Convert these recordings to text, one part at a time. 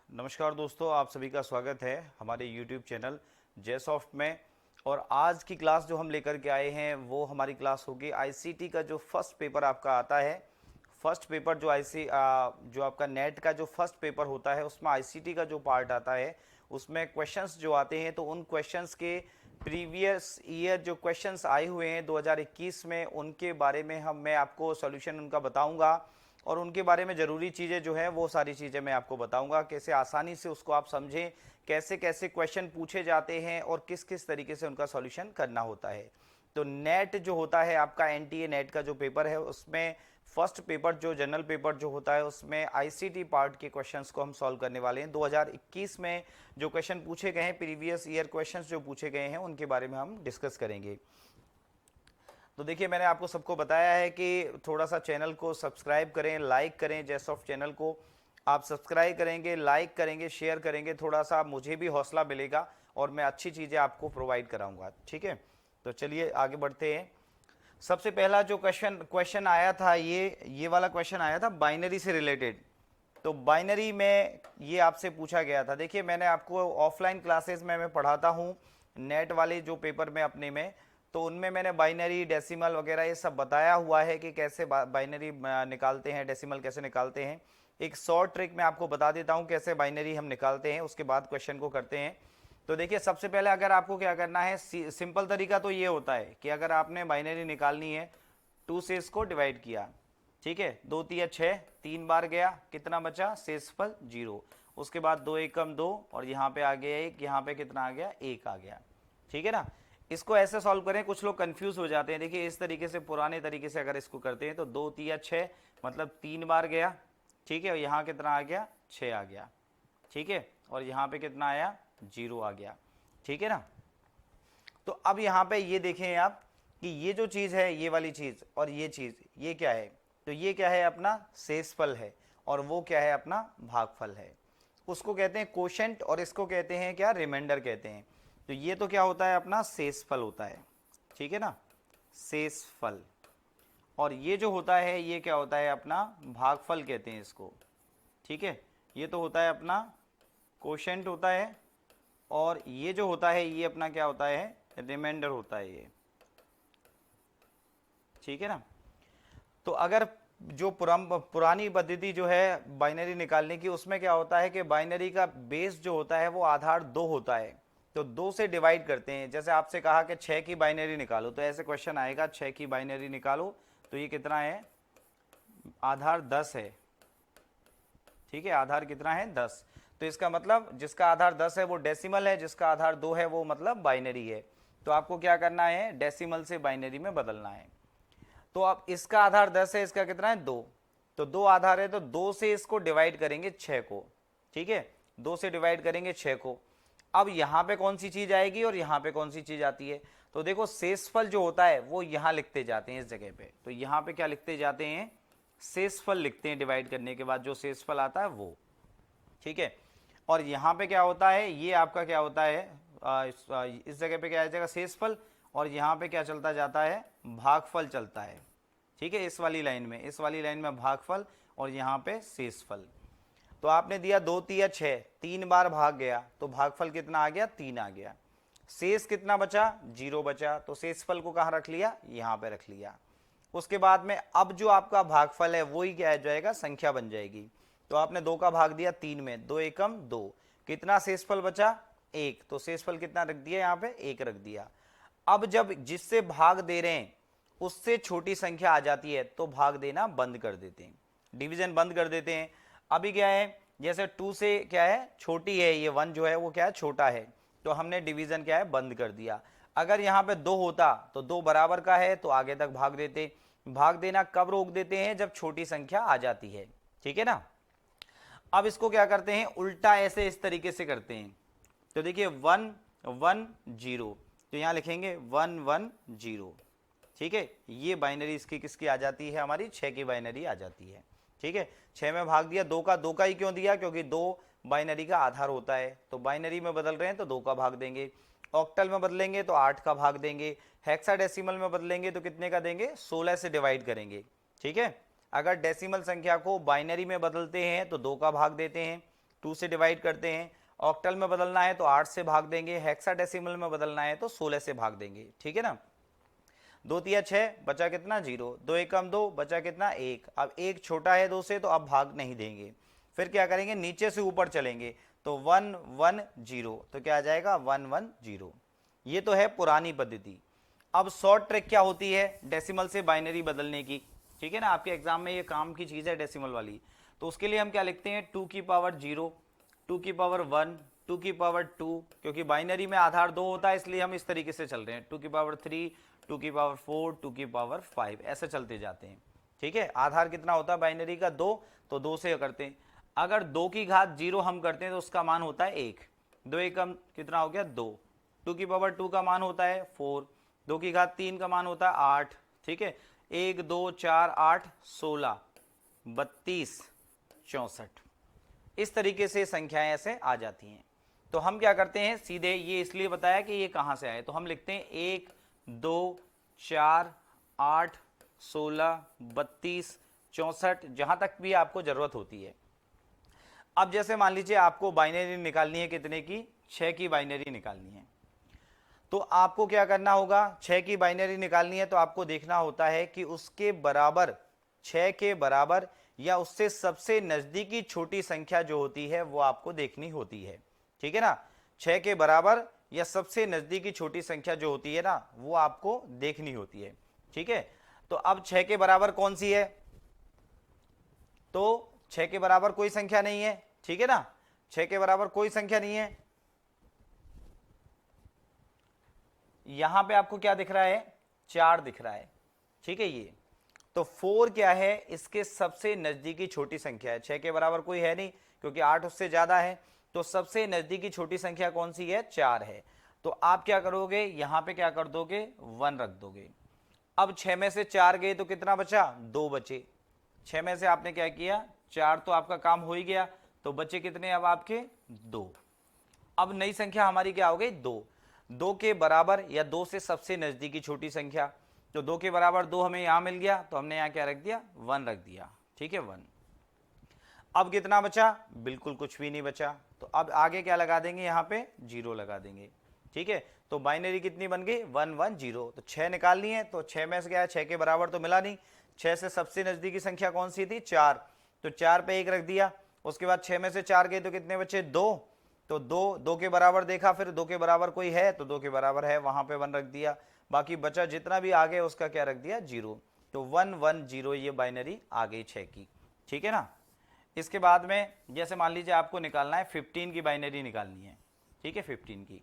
नमस्कार दोस्तों, आप सभी का स्वागत है हमारे YouTube चैनल जेसॉफ्ट में। और आज की क्लास जो हम लेकर के आए हैं वो हमारी क्लास होगी आईसीटी का जो फर्स्ट पेपर आपका आता है। फर्स्ट पेपर जो जो आपका नेट का जो फर्स्ट पेपर होता है उसमें आईसीटी का जो पार्ट आता है उसमें क्वेश्चंस जो आते हैं तो उन क्वेश्चंस के प्रीवियस ईयर जो क्वेश्चंस आए हुए हैं 2021 में उनके बारे में मैं आपको सॉल्यूशन उनका बताऊंगा। और उनके बारे में ज़रूरी चीज़ें जो हैं वो सारी चीज़ें मैं आपको बताऊंगा, कैसे आसानी से उसको आप समझें, कैसे कैसे क्वेश्चन पूछे जाते हैं और किस किस तरीके से उनका सॉल्यूशन करना होता है। तो नेट जो होता है आपका एनटीए नेट का जो पेपर है उसमें फर्स्ट पेपर जो जनरल पेपर जो होता है उसमें आईसीटी पार्ट के क्वेश्चंस को हम सॉल्व करने वाले हैं। 2021 में जो क्वेश्चन पूछे गए हैं, प्रीवियस ईयर क्वेश्चंस जो पूछे गए हैं उनके बारे में हम डिस्कस करेंगे। तो देखिए, मैंने आपको सबको बताया है कि थोड़ा सा चैनल को सब्सक्राइब करें, लाइक करें। जेसॉफ्ट चैनल को आप सब्सक्राइब करेंगे, लाइक करेंगे, शेयर करेंगे, थोड़ा सा मुझे भी हौसला मिलेगा और मैं अच्छी चीज़ें आपको प्रोवाइड कराऊंगा। ठीक है, तो चलिए आगे बढ़ते हैं। सबसे पहला जो क्वेश्चन आया था ये वाला क्वेश्चन आया था बाइनरी से रिलेटेड। तो बाइनरी में ये आपसे पूछा गया था। देखिए, मैंने आपको ऑफलाइन क्लासेस में मैं पढ़ाता हूँ नेट वाले जो पेपर में अपने में, तो उनमें मैंने बाइनरी डेसिमल वगैरह ये सब बताया हुआ है कि कैसे बाइनरी निकालते हैं, डेसिमल कैसे निकालते हैं। एक शॉर्ट ट्रिक मैं आपको बता देता हूँ कैसे बाइनरी हम निकालते हैं, उसके बाद क्वेश्चन को करते हैं। तो देखिए, सबसे पहले अगर आपको क्या करना है, सिंपल तरीका तो ये होता है कि अगर आपने बाइनरी निकालनी है 2 से इसको डिवाइड किया, ठीक है, 2 तिया 6, 3 बार गया, कितना बचा, शेषफल 0। उसके बाद 2 एकम 2 और यहाँ पे आ गया 1, यहाँ पे कितना आ गया, 1 आ गया। ठीक है ना। इसको ऐसे सॉल्व करें, कुछ लोग कंफ्यूज हो जाते हैं। देखिए, इस तरीके से पुराने तरीके से अगर इसको करते हैं तो 2 तिया 6 मतलब 3 बार गया, ठीक है, और यहाँ कितना आ गया, 6 आ गया, ठीक है, और यहाँ पे कितना आया, 0 आ गया। ठीक है ना। तो अब यहाँ पे ये देखें आप कि ये जो चीज़ है, ये वाली चीज़ और ये चीज़, ये क्या है, तो ये क्या है, अपना शेषफल है, और वो क्या है, अपना भागफल है। उसको कहते हैं कोशेंट और इसको कहते हैं क्या, रिमाइंडर कहते हैं। तो ये तो क्या होता है, अपना शेषफल होता है, ठीक है ना, शेषफल। और ये जो होता है ये क्या होता है, अपना भागफल कहते हैं इसको। ठीक है, ये तो होता है अपना कोशेंट होता है, और ये जो होता है ये अपना क्या होता है, रिमाइंडर होता है ये। ठीक है ना। तो अगर जो पुरानी पद्धति जो है बाइनरी निकालने की, उसमें क्या होता है कि बाइनरी का बेस जो होता है वो आधार 2 होता है। तो 2 से डिवाइड करते हैं। जैसे आपसे कहा कि 6 की बाइनरी निकालो, तो ऐसे क्वेश्चन आएगा 6 की बाइनरी निकालो, तो ये कितना है, आधार 10 है। ठीक है, आधार कितना है, 10। तो इसका मतलब जिसका आधार 10 है वो डेसिमल है, जिसका आधार 2 है वो मतलब बाइनरी है। तो आपको क्या करना है, डेसिमल से बाइनरी में बदलना है। तो अब इसका आधार 10 है, इसका कितना है, 2। तो 2 आधार है, तो 2 से इसको डिवाइड करेंगे 6 को। ठीक है, 2 से डिवाइड करेंगे 6 को। अब यहां पे कौन सी चीज आएगी और यहां पे कौन सी चीज आती है, तो देखो शेषफल जो होता है वो यहां लिखते जाते हैं इस जगह पे। तो यहां पे क्या लिखते जाते हैं, शेषफल लिखते हैं, डिवाइड करने के बाद जो शेषफल आता है वो। ठीक है, और यहाँ पे क्या होता है, ये आपका क्या होता है, इस जगह पे क्या आ जाएगा, शेषफल, और यहाँ पे क्या चलता जाता है, भागफल चलता है। ठीक है, इस वाली लाइन में भागफल और यहाँ पे शेषफल। तो आपने दिया 2 तिया 6, 3 बार भाग गया, तो भागफल कितना आ गया, 3 आ गया। शेष कितना बचा, 0 बचा। तो शेषफल को कहाँ रख लिया, यहाँ पे रख लिया। उसके बाद में अब जो आपका भागफल है वही क्या आ जाएगा, संख्या बन जाएगी। तो आपने 2 का भाग दिया 3 में, 2 एकम 2, कितना शेषफल बचा, 1। तो शेषफल कितना रख दिया, यहाँ पे 1 रख दिया। अब जब जिससे भाग दे रहे हैं उससे छोटी संख्या आ जाती है तो भाग देना बंद कर देते हैं, डिवीजन बंद कर देते हैं। अभी क्या है, जैसे 2 से क्या है, छोटी है, ये 1 जो है वो क्या है, छोटा है, तो हमने डिवीजन क्या है, बंद कर दिया। अगर यहाँ पे 2 होता तो 2 बराबर का है तो आगे तक भाग देते। भाग देना कब रोक देते हैं, जब छोटी संख्या आ जाती है। ठीक है ना। अब इसको क्या करते हैं, उल्टा ऐसे इस तरीके से करते हैं। तो देखिए 1 1 0, तो यहाँ लिखेंगे 1 1 0। ठीक है, ये बाइनरी इसकी किसकी आ जाती है, हमारी 6 की बाइनरी आ जाती है। ठीक है, 6 में भाग दिया, 2 का ही क्यों दिया, क्योंकि 2 बाइनरी का आधार होता है। तो बाइनरी में बदल रहे हैं तो 2 का भाग देंगे, ऑक्टल में बदलेंगे तो 8 का भाग देंगे, हेक्साडेसिमल में बदलेंगे तो कितने का देंगे, 16 से डिवाइड करेंगे। ठीक है, अगर डेसिमल संख्या को बाइनरी में बदलते हैं तो 2 का भाग देते हैं, 2 से डिवाइड करते हैं, ऑक्टल में बदलना है तो 8 से भाग देंगे, हेक्साडेसिमल में बदलना है तो 16 से भाग देंगे, ठीक है ना। 2 तिया 6, बचा कितना 0, 2 एकम 2, बचा कितना 1। अब 1 छोटा है 2 से तो अब भाग नहीं देंगे, फिर क्या करेंगे नीचे से ऊपर चलेंगे तो 1 1 0, तो क्या आ जाएगा 1 1 0। ये तो है पुरानी पद्धति। अब शॉर्ट ट्रिक क्या होती है डेसिमल से बाइनरी बदलने की, ठीक है ना, आपके एग्जाम में ये काम की चीज है डेसिमल वाली। तो उसके लिए हम क्या लिखते हैं 2 की पावर 0, 2 की पावर 1, 2 की पावर 2, क्योंकि बाइनरी में आधार 2 होता है इसलिए हम इस तरीके से चल रहे हैं, 2 की पावर 3, 2 की पावर 4, 2 की पावर 5, ऐसे चलते जाते हैं, ठीक है। आधार कितना होता है बाइनरी का 2, तो 2 से करते हैं। अगर 2 की घात 0 हम करते हैं तो उसका मान होता है 1, 2 एकम कितना हो गया 2, 2 की पावर 2 का मान होता है 4, 2 की घात 3 का मान होता है 8, ठीक है। 1 2 4 8 16 32 64, इस तरीके से संख्याएं ऐसे आ जाती हैं। तो हम क्या करते हैं सीधे, ये इसलिए बताया कि ये कहां से आए, तो हम लिखते हैं 1 2 4 8 16 32 64, जहां तक भी आपको जरूरत होती है। अब जैसे मान लीजिए आपको बाइनरी निकालनी है कितने की, 6 की बाइनरी निकालनी है, तो आपको क्या करना होगा, 6 की बाइनरी निकालनी है तो आपको देखना होता है कि उसके बराबर 6 के बराबर या उससे सबसे नजदीकी छोटी संख्या जो होती है वो आपको देखनी होती है, ठीक है ना। 6 के बराबर या सबसे नजदीकी छोटी संख्या जो होती है ना वो आपको देखनी होती है, ठीक है। तो अब 6 के बराबर कौन सी है, तो 6 के बराबर कोई संख्या नहीं है, ठीक है ना, 6 के बराबर कोई संख्या नहीं है। यहां पे आपको क्या दिख रहा है 4 दिख रहा है, ठीक है। ये तो 4 क्या है, इसके सबसे नजदीकी छोटी संख्या है, 6 के बराबर कोई है नहीं क्योंकि 8 उससे ज्यादा है, तो सबसे नजदीकी छोटी संख्या कौन सी है 4 है। तो आप क्या करोगे यहां पे क्या कर दोगे 1 रख दोगे। अब 6 में से 4 गए तो कितना बचा 2 बचे, 6 में से आपने क्या किया 4, तो आपका काम हो ही गया, तो बचे कितने अब आपके 2। अब नई संख्या हमारी क्या हो गई 2, 2 के बराबर या 2 से सबसे नजदीकी छोटी संख्या, तो 2 के बराबर 2 हमें यहां मिल गया तो हमने यहां क्या रख दिया 1 रख दिया, ठीक है 1। अब कितना बचा, बिल्कुल कुछ भी नहीं बचा, तो अब आगे क्या लगा देंगे यहां पे 0 लगा देंगे, ठीक है। तो बाइनरी कितनी बन गई 1 1 0। तो 6 निकालनी है तो 6 में से क्या है 6 के बराबर तो मिला नहीं, 6 से सबसे नजदीकी संख्या कौन सी थी 4, तो 4 पे 1 रख दिया। उसके बाद 6 में से 4 गए तो कितने बचे 2, तो 2 के बराबर देखा, फिर 2 के बराबर कोई है तो 2 के बराबर है, वहां पे 1 रख दिया, बाकी बचा जितना भी आगे उसका क्या रख दिया 0, तो 1 1 0 ये बाइनरी आ गई 6 की, ठीक है ना। इसके बाद में जैसे मान लीजिए आपको निकालना है 15 की बाइनरी निकालनी है, ठीक है 15 की।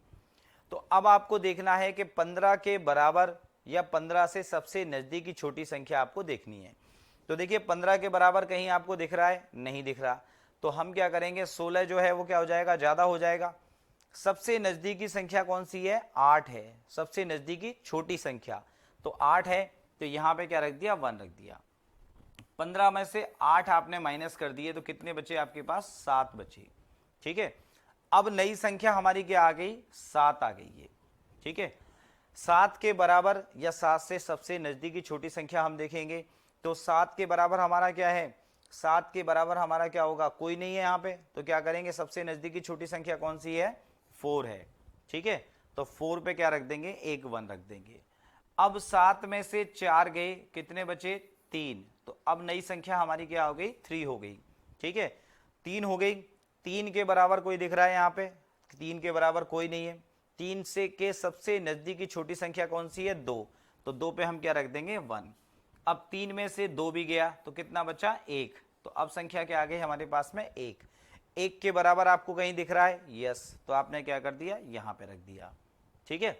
तो अब आपको देखना है कि 15 के बराबर या 15 से सबसे नजदीकी छोटी संख्या आपको देखनी है। तो देखिए 15 के बराबर कहीं आपको दिख रहा है, नहीं दिख रहा, तो हम क्या करेंगे 16 जो है वो क्या हो जाएगा ज्यादा हो जाएगा। सबसे नजदीकी संख्या कौन सी है 8 है, सबसे नजदीकी छोटी संख्या तो 8 है, तो यहां पे क्या रख दिया 1 रख दिया। 15 में से 8 आपने माइनस कर दिए तो कितने बचे आपके पास 7 बचे, ठीक है। अब नई संख्या हमारी क्या आ गई 7 आ गई है, ठीक है। 7 के बराबर या 7 से सबसे नजदीकी छोटी संख्या हम देखेंगे तो 7 के बराबर हमारा क्या है, 7 के बराबर हमारा क्या होगा कोई नहीं है यहाँ पे, तो क्या करेंगे सबसे नजदीकी छोटी संख्या कौन सी है 4 है, ठीक है। तो 4 पे क्या रख देंगे एक 1 रख देंगे। अब 7 में से 4 गए कितने बचे 3, तो अब नई संख्या हमारी क्या हो गई 3 हो गई, ठीक है 3 हो गई। 3 के बराबर कोई दिख रहा है यहाँ पे, 3 के बराबर कोई नहीं है। 3 से के सबसे नजदीकी छोटी संख्या कौन सी है 2, तो 2 पे हम क्या रख देंगे 1। अब 3 में से 2 भी गया तो कितना बचा 1, तो अब संख्या क्या आ गई हमारे पास में 1। 1 के बराबर आपको कहीं दिख रहा है यस, तो आपने क्या कर दिया यहाँ पे रख दिया, ठीक है।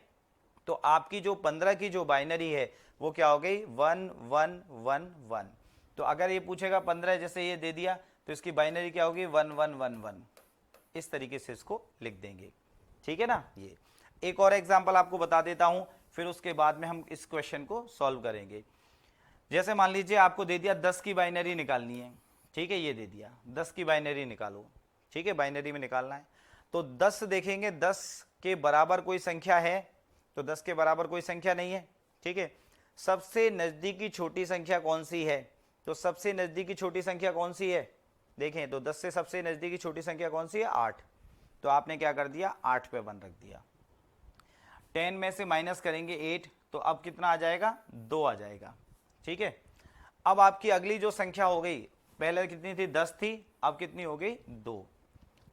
तो आपकी जो 15 की जो बाइनरी है वो क्या हो गई 1 1 1 1। तो अगर ये पूछेगा 15 जैसे ये दे दिया तो इसकी बाइनरी क्या होगी 1 1 1 1, इस तरीके से इसको लिख देंगे, ठीक है ना। ये एक और एग्जांपल आपको बता देता हूं, फिर उसके बाद में हम इस क्वेश्चन को सॉल्व करेंगे। जैसे मान लीजिए आपको दे दिया 10 की बाइनरी निकालनी है, ठीक है, ये दे दिया 10 की बाइनरी निकालो, ठीक है, बाइनरी में निकालना है। तो 10 देखेंगे 10 के बराबर कोई संख्या है, तो 10 के बराबर कोई संख्या नहीं है, ठीक है। सबसे नजदीकी छोटी संख्या कौन सी है, तो सबसे नजदीकी छोटी संख्या कौन सी है देखें तो 10 से सबसे नज़दीकी छोटी संख्या कौन सी है, 8, तो आपने क्या कर दिया, 8 पे 1 रख दिया। 10 में से माइनस करेंगे 8, तो अब कितना आ जाएगा, 2 आ जाएगा। ठीक है, अब आपकी अगली जो संख्या हो गई, पहले कितनी थी, 10 थी, अब कितनी हो गई, 2,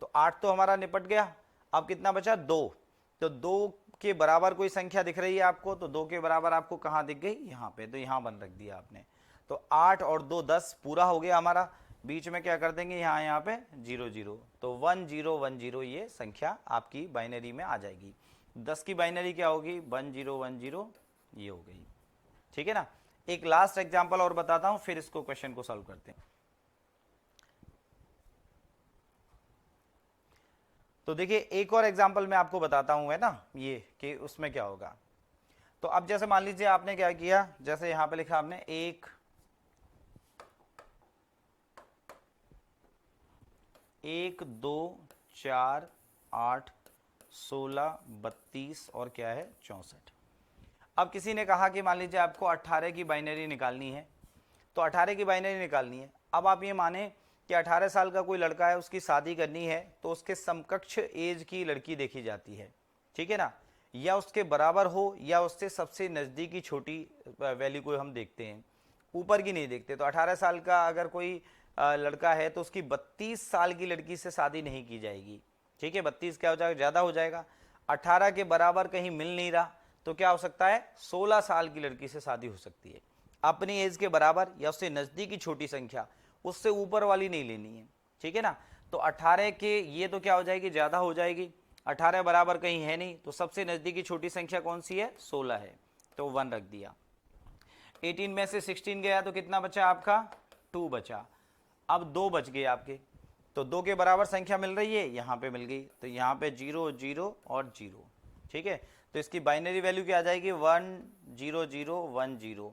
तो 8 तो हमारा निपट गया, अब कितना बचा, 2, तो 2 के बराबर कोई संख्या दिख रही है आपको, तो 2 के बराबर आपको कहाँ दिख गई, यहाँ पे, तो यहाँ 1 रख दिया आपने, तो 8 और 2 10 पूरा हो गया हमारा। बीच में क्या कर देंगे, यहाँ पे 0 0, तो 1 0 1 0 ये संख्या आपकी बाइनरी में आ जाएगी। 10 की बाइनरी क्या होगी, 1 0 1 0 ये हो गई। ठीक है ना, एक लास्ट एग्जांपल और बताता हूं, फिर इसको क्वेश्चन को सॉल्व करते हैं। तो देखिए एक और एग्जांपल मैं आपको बताता हूं, है ना, ये कि उसमें क्या होगा। तो अब जैसे मान लीजिए आपने क्या किया, जैसे यहां पे लिखा आपने 1 2 4 8 16 32 और क्या है 64। अब किसी ने कहा कि मान लीजिए आपको 18 की बाइनरी निकालनी है, तो 18 की बाइनरी निकालनी है। अब आप ये माने कि 18 साल का कोई लड़का है, उसकी शादी करनी है, तो उसके समकक्ष एज की लड़की देखी जाती है, ठीक है ना, या उसके बराबर हो या उससे सबसे नज़दीकी छोटी वैल्यू को हम देखते हैं, ऊपर की नहीं देखते। तो 18 साल का अगर कोई लड़का है तो उसकी 32 साल की लड़की से शादी नहीं की जाएगी। ठीक है, 32 क्या हो जाएगा, ज़्यादा हो जाएगा। 18 के बराबर कहीं मिल नहीं रहा, तो क्या हो सकता है, 16 साल की लड़की से शादी हो सकती है, अपनी एज के बराबर या उससे नज़दीकी छोटी संख्या, उससे ऊपर वाली नहीं लेनी है। ठीक है ना, तो 18 के ये तो क्या हो जाएगी, ज़्यादा हो जाएगी, 18 बराबर कहीं है नहीं, तो सबसे नज़दीकी छोटी संख्या कौन सी है, 16 है, तो 1 रख दिया। 18 में से 16 गया तो कितना बचा आपका, 2 बचा। अब 2 बच गए आपके, तो 2 के बराबर संख्या मिल रही है, यहाँ पे मिल गई, तो यहाँ पे 0 0 और 0। ठीक है, तो इसकी बाइनरी वैल्यू क्या आ जाएगी, 1 0 0 1 0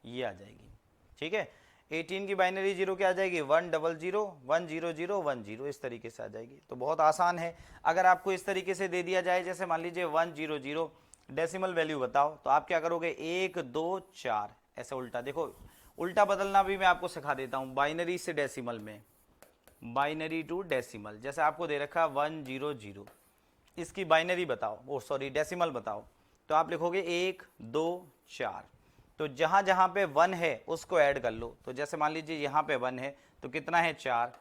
ये आ जाएगी। ठीक है, 18 की बाइनरी 0 क्या आ जाएगी, 1 0 0 1 0 0 1 0, इस तरीके से आ जाएगी। तो बहुत आसान है। अगर आपको इस तरीके से दे दिया जाए, जैसे मान लीजिए 1 0 0 डेसिमल वैल्यू बताओ, तो आप क्या करोगे, 1 2 4 ऐसे उल्टा, देखो उल्टा बदलना भी मैं आपको सिखा देता हूँ, बाइनरी से डेसिमल में, बाइनरी टू डेसिमल। जैसे आपको दे रखा 1 0 0, इसकी बाइनरी बताओ, ओ सॉरी डेसिमल बताओ, तो आप लिखोगे 1 2 4, तो जहाँ जहाँ पे 1 है उसको ऐड कर लो। तो जैसे मान लीजिए यहाँ पे 1 है तो कितना है, 4।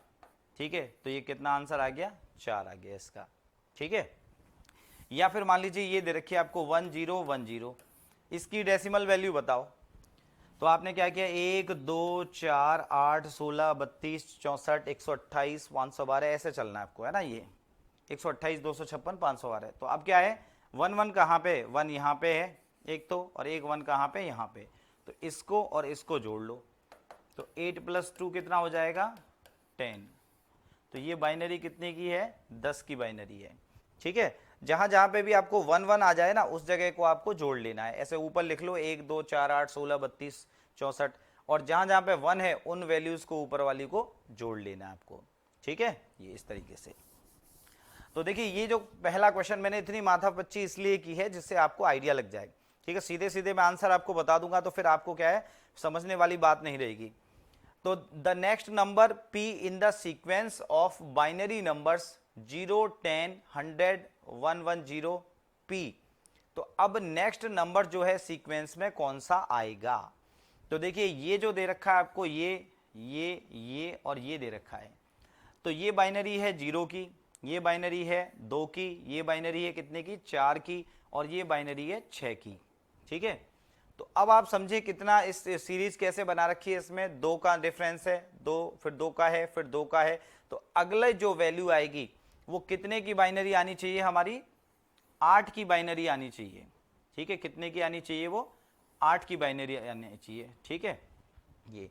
ठीक है, तो ये कितना आंसर आ गया, 4 आ गया इसका। ठीक है, या फिर मान लीजिए ये दे रखी है आपको 1 0 1 0, इसकी डेसिमल वैल्यू बताओ, तो आपने क्या किया, 1 2 4 8 16 32 64 128 512 ऐसे चलना है आपको, है ना, ये 128 256 512। तो अब क्या है, 1 1 कहाँ पे, 1 यहाँ पे है एक तो, और एक 1 कहाँ पे, यहाँ पे, तो इसको और इसको जोड़ लो, तो 8 + 2 कितना हो जाएगा, 10। तो ये बाइनरी कितने की है, 10 की बाइनरी है। ठीक है, जहां जहां पे भी आपको 1 1 आ जाए ना, उस जगह को आपको जोड़ लेना है। ऐसे ऊपर लिख लो 1 2 4 8 16 32 64, और जहां जहां पे 1 है उन वैल्यूज को ऊपर वाली को जोड़ लेना है आपको। ठीक है, ये इस तरीके से। तो देखिए ये जो पहला क्वेश्चन मैंने इतनी माथापच्ची इसलिए की है जिससे आपको आइडिया लग जाए। ठीक है, सीधे सीधे मैं आंसर आपको बता दूंगा तो फिर आपको क्या है, समझने वाली बात नहीं रहेगी। तो the next number p in the sequence of binary numbers 0 10 100 110 p। तो अब नेक्स्ट नंबर जो है सीक्वेंस में कौन सा आएगा। तो देखिए ये जो दे रखा है आपको, ये और ये दे रखा है, तो ये बाइनरी है 0 की, ये बाइनरी है 2 की, ये बाइनरी है कितने की, 4 की, और ये बाइनरी है 6 की। ठीक है, तो अब आप समझे कितना इस सीरीज कैसे बना रखी है, इसमें 2 का डिफरेंस है, 2 फिर 2 का है, फिर 2 का है, तो अगले जो वैल्यू आएगी वो कितने की बाइनरी आनी चाहिए, हमारी 8 की बाइनरी आनी चाहिए। ठीक है, कितने की आनी चाहिए, वो 8 की बाइनरी आनी चाहिए। ठीक है, ये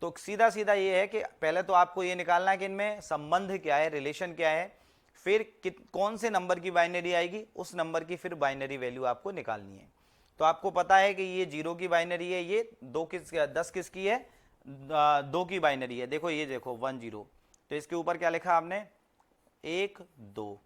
तो सीधा सीधा ये है कि पहले तो आपको ये निकालना है कि इनमें संबंध क्या है, रिलेशन क्या है, फिर कौन से नंबर की बाइनरी आएगी, उस नंबर की फिर बाइनरी वैल्यू आपको निकालनी है। तो आपको पता है कि ये 0 की बाइनरी है, ये 10 किसकी है, 2 की बाइनरी है। देखो ये देखो 1 0, तो इसके ऊपर क्या लिखा आपने, 1 2।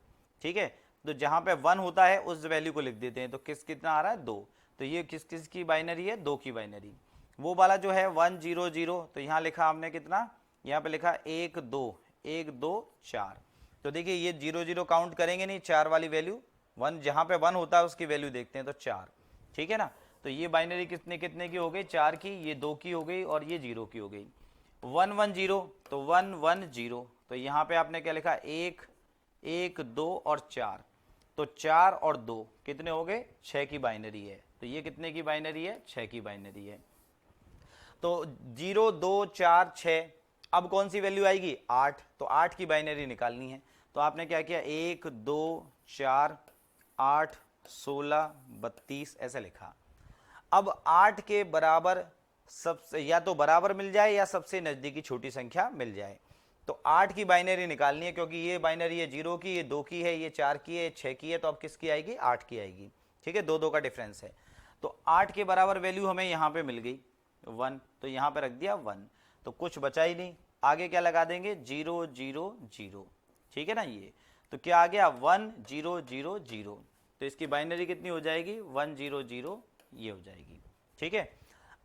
ठीक है, तो जहां पे 1 होता है उस वैल्यू को लिख देते हैं, तो कितना आ रहा है, 2। तो ये किस की बाइनरी है, 2 की बाइनरी। वो वाला जो है 1 0 0, तो यहाँ लिखा हमने कितना, यहाँ पे लिखा 1 2 1 2 4। तो देखिए ये 0 0 काउंट करेंगे नहीं, 4 वाली वैल्यू 1, जहाँ पे 1 होता है उसकी वैल्यू देखते हैं, तो 4। ठीक है ना। तो ये बाइनरी कितने कितने की हो गई, 4 की, ये 2 की हो गई और ये 0 की हो गई। 1 1 0, तो 1 1 0। तो यहाँ पे आपने क्या लिखा, 1 1 2 और 4। तो 4 और 2 कितने हो गए, 6 की बाइनरी है। तो ये कितने की बाइनरी है, 6 की बाइनरी है। तो 0 2 4 6, अब कौन सी वैल्यू आएगी, 8। तो 8 की बाइनरी निकालनी है। तो आपने क्या किया, 1 2 4 8 16 32 ऐसे लिखा। अब 8 के बराबर सबसे या तो बराबर मिल जाए या सबसे नजदीकी छोटी संख्या मिल जाए। तो 8 की बाइनरी निकालनी है, क्योंकि ये बाइनरी है 0 की, ये 2 की है, ये 4 की है, 6 की है। तो अब किसकी आएगी, 8 की आएगी। ठीक है, 2 2 का डिफरेंस है। तो 8 के बराबर वैल्यू हमें यहाँ पे मिल गई 1, तो यहाँ पे रख दिया 1। तो कुछ बचा ही नहीं, आगे क्या लगा देंगे, 0 0 0। ठीक है ना। ये तो क्या आ गया, 1 0 0 0। तो इसकी बाइनरी कितनी हो जाएगी, 1 0 0 ये हो जाएगी। ठीक है।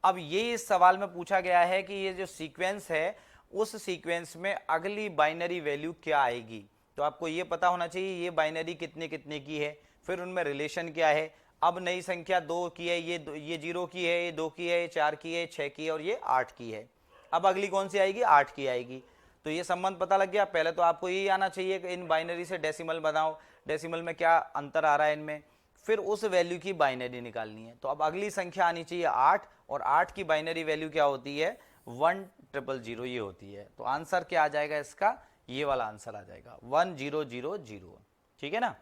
अब ये इस सवाल में पूछा गया है कि ये जो सीक्वेंस है, उस सीक्वेंस में अगली बाइनरी वैल्यू क्या आएगी। तो आपको ये पता होना चाहिए ये बाइनरी कितने कितने की है, फिर उनमें रिलेशन क्या है। अब नई संख्या 2 की है, ये 0 की है, ये 2 की है, ये 4 की है, 6 की है और ये 8 की है। अब अगली कौन सी आएगी, 8 की आएगी। तो ये संबंध पता लग गया। पहले तो आपको ये आना चाहिए कि इन बाइनरी से डेसिमल बनाओ, डेसिमल में क्या अंतर आ रहा है इनमें, फिर उस वैल्यू की बाइनरी निकालनी है। तो अब अगली संख्या आनी चाहिए 8, और 8 की बाइनरी वैल्यू क्या होती है, 1 0 0 ये होती है। तो आंसर क्या आ जाएगा इसका, ये वाला आंसर आ जाएगा 1 0 0 0। ठीक है ना।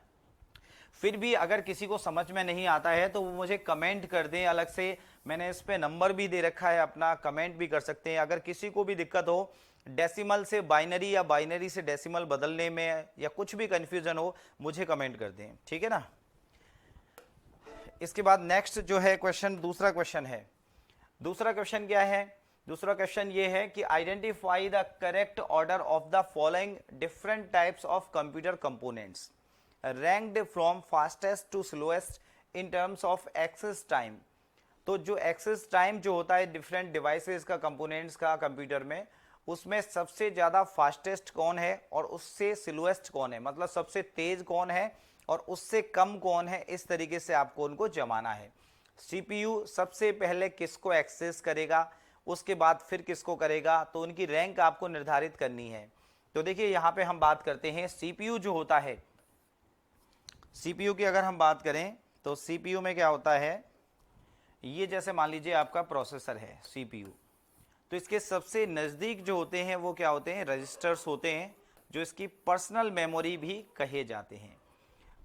फिर भी अगर किसी को समझ में नहीं आता है तो वो मुझे कमेंट कर दें अलग से, मैंने इस पे नंबर भी दे रखा है अपना, कमेंट भी कर सकते हैं। अगर किसी को भी दिक्कत हो डेसिमल से बाइनरी या बाइनरी से डेसिमल बदलने में, या कुछ भी कंफ्यूजन हो, मुझे कमेंट कर दें। ठीक है ना। इसके बाद नेक्स्ट जो है क्वेश्चन, दूसरा क्वेश्चन है। दूसरा क्वेश्चन क्या है, दूसरा क्वेश्चन ये है कि identify the correct order of the following different types of computer components ranked from fastest to slowest in terms of access time. तो जो एक्सेस टाइम जो होता है डिफरेंट डिवाइसेस का, कंपोनेंट्स का कंप्यूटर में, उसमें सबसे ज़्यादा फास्टेस्ट कौन है और उससे स्लोएस्ट कौन है, मतलब सबसे तेज कौन है और उससे कम कौन है, इस तरीके से आपको उनको जमाना है। सीपीयू सबसे पहले किसको एक्सेस करेगा, उसके बाद फिर किसको करेगा, तो उनकी रैंक आपको निर्धारित करनी है। तो देखिए यहाँ पे हम बात करते हैं सीपीयू जो होता है, सीपीयू की अगर हम बात करें तो सीपीयू में क्या होता है, ये जैसे मान लीजिए आपका प्रोसेसर है सीपीयू, तो इसके सबसे नज़दीक जो होते हैं वो क्या होते हैं, रजिस्टर्स होते हैं, जो इसकी पर्सनल मेमोरी भी कहे जाते हैं।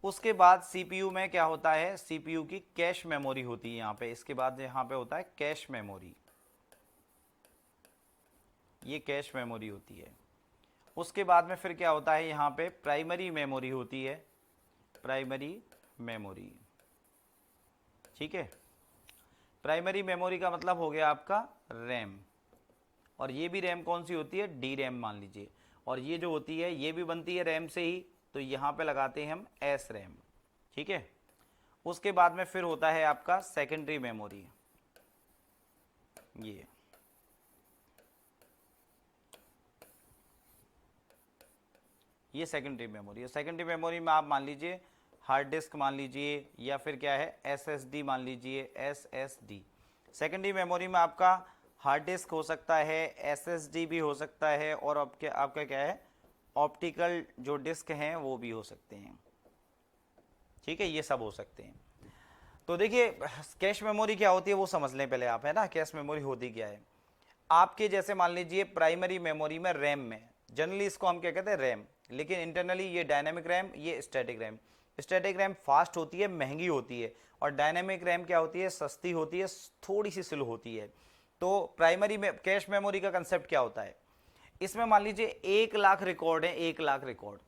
उसके बाद सीपीयू में क्या होता है, सीपीयू की कैश मेमोरी होती है यहाँ पे। इसके बाद यहाँ पे होता है कैश मेमोरी, ये कैश मेमोरी होती है। उसके बाद में फिर क्या होता है, यहाँ पे प्राइमरी मेमोरी होती है, प्राइमरी मेमोरी। ठीक है। प्राइमरी मेमोरी का मतलब हो गया आपका रैम, और ये भी रैम कौन सी होती है, डी रैम मान लीजिए। और ये जो होती है ये भी बनती है रैम से ही, तो यहाँ पे लगाते हैं हम एस रैम। ठीक है। उसके बाद में फिर होता है आपका सेकेंडरी मेमोरी, ये सेकेंडरी मेमोरी है। सेकेंडरी मेमोरी में आप मान लीजिए हार्ड डिस्क मान लीजिए, या फिर क्या है एसएसडी मान लीजिए, एसएसडी। सेकेंडरी मेमोरी में आपका हार्ड डिस्क हो सकता है, एसएसडी भी हो सकता है, और आपका क्या है ऑप्टिकल जो डिस्क हैं वो भी हो सकते हैं। ठीक है, ये सब हो सकते हैं। तो देखिए कैश मेमोरी क्या होती है वो समझ लें पहले आप, है ना। कैश मेमोरी होती क्या है, आपके जैसे मान लीजिए प्राइमरी मेमोरी में रैम में, जनरली इसको हम क्या कहते हैं रैम, लेकिन इंटरनली ये डायनेमिक रैम, ये static RAM. Static RAM fast होती है, महंगी होती है, और डायनेमिक रैम क्या होती है, सस्ती होती है, थोड़ी सी स्लो होती है। तो प्राइमरी में कैश मेमोरी का कंसेप्ट क्या होता है, इसमें मान लीजिए 1 लाख रिकॉर्ड है, 1 लाख रिकॉर्ड।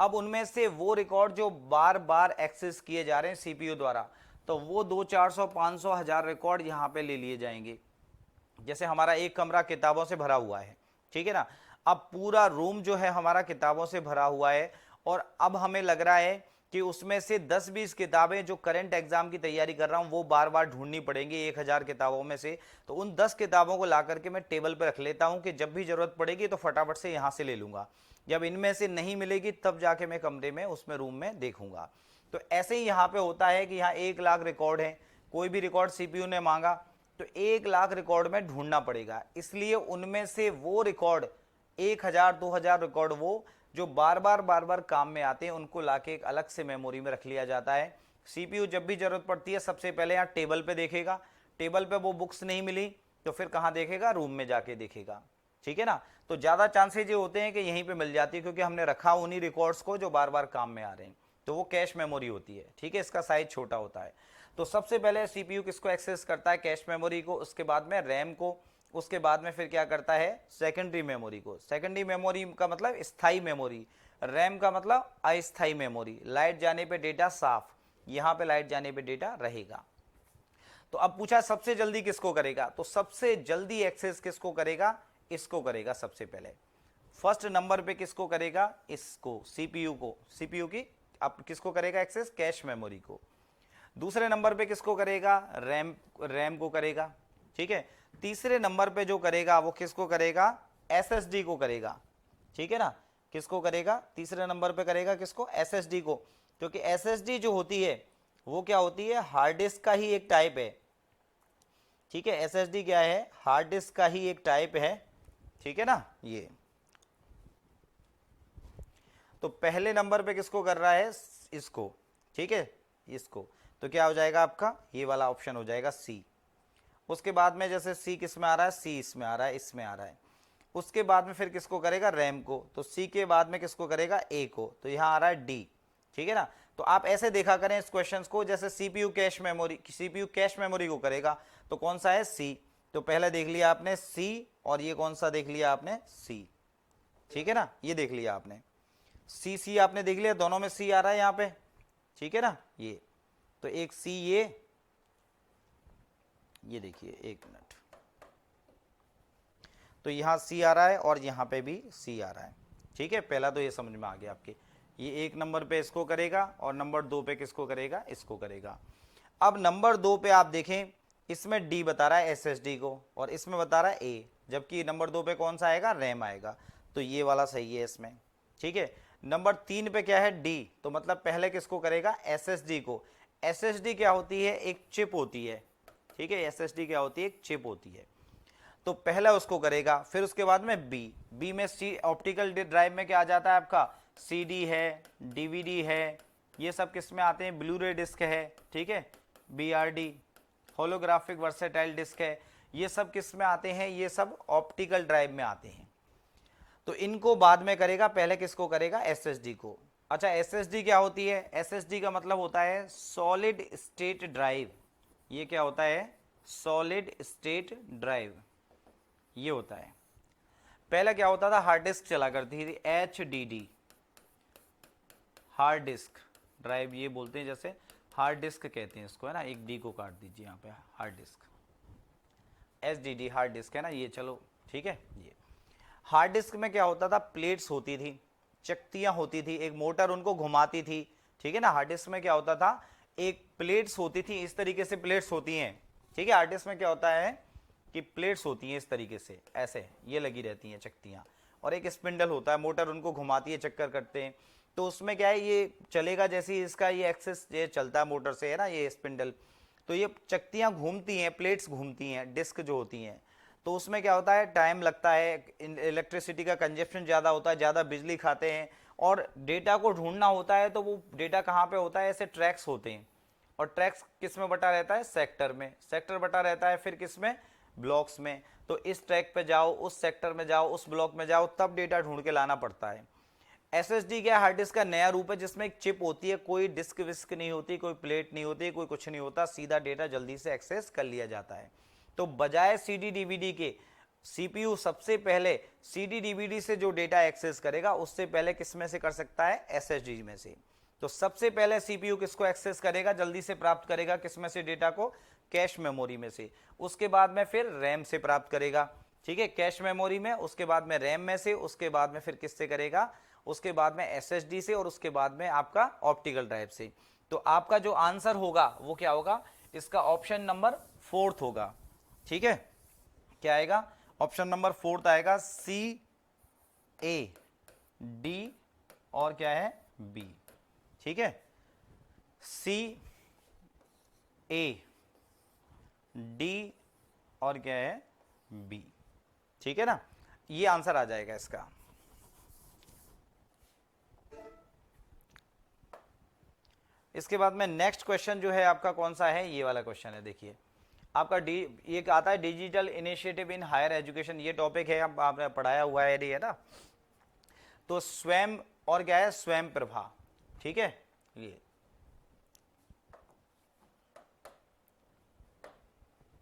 अब उनमें से वो रिकॉर्ड जो बार बार एक्सेस किए जा रहे हैं सीपीयू द्वारा, तो वो 200 400 500 1000 रिकॉर्ड यहाँ पे ले लिए जाएंगे। जैसे हमारा एक कमरा किताबों से भरा हुआ है, ठीक है ना। अब पूरा रूम जो है हमारा किताबों से भरा हुआ है, और अब हमें लग रहा है कि उसमें से 10-20 किताबें जो करंट एग्जाम की तैयारी कर रहा हूं वो बार बार ढूंढनी पड़ेंगी 1000 किताबों में से, तो उन 10 किताबों को ला करके मैं टेबल पर रख लेता हूं कि जब भी जरूरत पड़ेगी तो फटाफट से यहां से ले लूंगा। जब इनमें से नहीं मिलेगी तब जाके मैं कमरे में उसमें रूम में देखूंगा। तो ऐसे ही यहाँ पे होता है कि यहाँ 1 लाख रिकॉर्ड है, कोई भी रिकॉर्ड सीपीयू ने मांगा तो 1 लाख रिकॉर्ड में ढूंढना पड़ेगा, इसलिए उनमें से वो रिकॉर्ड 1000-2000 रिकॉर्ड वो जो बार बार काम में आते हैं उनको लाके एक अलग से मेमोरी में रख लिया जाता है। सीपीयू जब भी जरूरत पड़ती है सबसे पहले यहाँ टेबल पे देखेगा, टेबल पे वो बुक्स नहीं मिली तो फिर कहाँ देखेगा, रूम में जाके देखेगा, ठीक है ना। तो ज्यादा चांसेज ये होते हैं कि यहीं पे मिल जाती है क्योंकि हमने रखा उन्हीं रिकॉर्ड्स को जो बार बार काम में आ रहे हैं, तो वो कैश मेमोरी होती है, ठीक है, इसका साइज छोटा होता है। तो सबसे पहले सीपीयू किसको एक्सेस करता है, कैश मेमोरी को, उसके बाद में रैम को, उसके बाद में फिर क्या करता है, सेकेंडरी मेमोरी को। सेकेंडरी मेमोरी का मतलब स्थायी मेमोरी, रैम का मतलब अस्थायी मेमोरी। लाइट जाने पे डेटा साफ, यहां पे लाइट जाने पे डेटा रहेगा। तो अब पूछा सबसे जल्दी किसको करेगा, तो सबसे जल्दी एक्सेस किसको करेगा, इसको करेगा सबसे पहले। फर्स्ट नंबर पे किसको करेगा, इसको, सीपीयू को, सीपीयू की अब किसको करेगा एक्सेस, कैश मेमोरी को। दूसरे नंबर पे किसको करेगा, रैम को करेगा, ठीक है। तीसरे नंबर पे जो करेगा वो किसको करेगा, एसएसडी को करेगा, ठीक है ना। किसको करेगा, तीसरे नंबर पे करेगा किसको, एसएसडी को, क्योंकि एसएसडी जो होती है वो क्या होती है, हार्ड डिस्क का ही एक टाइप है, ठीक है। एसएसडी क्या है, हार्ड डिस्क का ही एक टाइप है, ठीक है ना। ये तो पहले नंबर पे किसको कर रहा है, इसको, ठीक है, इसको। तो क्या हो जाएगा आपका, ये वाला ऑप्शन हो जाएगा सी। उसके बाद में जैसे सी किस में आ रहा है, सी इसमें आ रहा है, इसमें आ रहा है। उसके बाद में फिर किसको करेगा, रैम को, तो सी के बाद में किसको करेगा, ए को, तो यहां आ रहा है डी, ठीक है ना। तो आप ऐसे देखा करें इस क्वेश्चंस को, जैसे CPU cache memory, CPU cache memory को करेगा तो कौन सा है, सी। तो पहले देख लिया आपने सी, और ये कौन सा देख लिया आपने, सी, ठीक है ना, ये देख लिया आपने, सी सी आपने देख लिया, दोनों में सी आ रहा है यहाँ पे, ठीक है ना। ये तो एक सी, ये देखिए, एक मिनट, तो यहां सी आ रहा है और यहां पे भी सी आ रहा है, ठीक है। पहला तो ये समझ में आ गया आपके, ये 1 नंबर पे इसको करेगा और नंबर 2 पे किसको करेगा, इसको करेगा। अब नंबर 2 पे आप देखें, इसमें डी बता रहा है एसएसडी को और इसमें बता रहा है ए, जबकि नंबर 2 पे कौन सा आएगा, रैम आएगा, तो ये वाला सही है इसमें, ठीक है। नंबर 3 पे क्या है, डी, तो मतलब पहले किसको करेगा, एसएसडी को। एसएसडी क्या होती है, एक चिप होती है, ठीक है। एसएसडी क्या होती है, एक चिप होती है, तो पहला उसको करेगा। फिर उसके बाद में बी में सी, ऑप्टिकल ड्राइव में क्या आ जाता है आपका, सीडी है, डीवीडी है, ये सब किस में आते हैं, ब्लू रे डिस्क है, ठीक है, बीआरडी, होलोग्राफिक वर्सेटाइल डिस्क है, ये सब किस में आते हैं, ये सब ऑप्टिकल ड्राइव में आते हैं। तो इनको बाद में करेगा, पहले किसको करेगा, एसएसडी को। अच्छा, एसएसडी क्या होती है, एसएसडी का मतलब होता है सॉलिड स्टेट ड्राइव। ये क्या होता है, सॉलिड स्टेट ड्राइव, ये होता है। पहले क्या होता था, हार्ड डिस्क चला करती थी, एचडीडी, हार्ड डिस्क ड्राइव ये बोलते हैं, जैसे हार्ड डिस्क कहते हैं इसको, है ना, एक डी को काट दीजिए यहाँ पे, hard disk, HDD hard disk है ना ये, चलो ठीक है। ये हार्ड डिस्क में क्या होता था, प्लेट्स होती थी, चकतियां होती थी, एक मोटर उनको घुमाती थी, ठीक है ना। हार्ड डिस्क में क्या होता था, एक प्लेट्स होती थी, इस तरीके से प्लेट्स होती हैं, ठीक है। हार्ड डिस्क में क्या होता है कि प्लेट्स होती हैं इस तरीके से, ऐसे ये लगी रहती हैं चकतियां, और एक स्पिंडल होता है, मोटर उनको घुमाती है, चक्कर करते हैं, तो उसमें क्या है, ये चलेगा जैसे इसका ये एक्सेस ये चलता है मोटर से, है ना, ये स्पिंडल, तो ये चकतियां घूमती हैं, प्लेट्स घूमती हैं, डिस्क जो होती हैं, तो उसमें क्या होता है, टाइम लगता है, इलेक्ट्रिसिटी का कंजप्शन ज़्यादा होता है, ज़्यादा बिजली खाते हैं, और डेटा को ढूंढना होता है, तो वो डेटा कहाँ पे होता है, ऐसे ट्रैक्स होते हैं, और ट्रैक्स किस में बटा रहता है, सेक्टर में, सेक्टर बटा रहता है, फिर किस में, ब्लॉक्स में। तो इस ट्रैक पे जाओ, उस सेक्टर में जाओ, उस ब्लॉक में जाओ, तब डेटा ढूंढ के लाना पड़ता है। एसएसडी क्या, हार्ड डिस्क का नया रूप है, जिसमें एक चिप होती है, कोई डिस्क विस्क नहीं होती, कोई प्लेट नहीं होती, कोई कुछ नहीं होता, सीधा डेटा जल्दी से एक्सेस कर लिया जाता है। तो बजाय सीडी डीवीडी के, सीपीयू सबसे पहले सीडी डीवीडी से जो डेटा एक्सेस करेगा, उससे पहले किस में से कर सकता है, एसएसडी में से। तो सबसे पहले सीपीयू किसको एक्सेस करेगा, जल्दी से प्राप्त करेगा, किस में से, डेटा को, कैश मेमोरी में से। उसके बाद में फिर रैम से प्राप्त करेगा, ठीक है, कैश मेमोरी में, उसके बाद में रैम में से, उसके बाद में फिर किससे करेगा, उसके बाद में SSD से और उसके बाद में आपका ऑप्टिकल ड्राइव से। तो आपका जो आंसर होगा वो क्या होगा, इसका ऑप्शन नंबर 4 होगा। ठीक है, क्या आएगा, ऑप्शन नंबर 4 आएगा, CAD और क्या है B। ठीक है, CAD और क्या है B। ठीक है ना, ये आंसर आ जाएगा इसका। इसके बाद में नेक्स्ट क्वेश्चन जो है आपका कौन सा है, ये वाला क्वेश्चन है। देखिए आपका ये आता है digital initiative in higher education, ये टॉपिक है, आपने पढ़ाया हुआ है ना। तो स्वयं और क्या है, स्वयं प्रभा। ठीक है, ये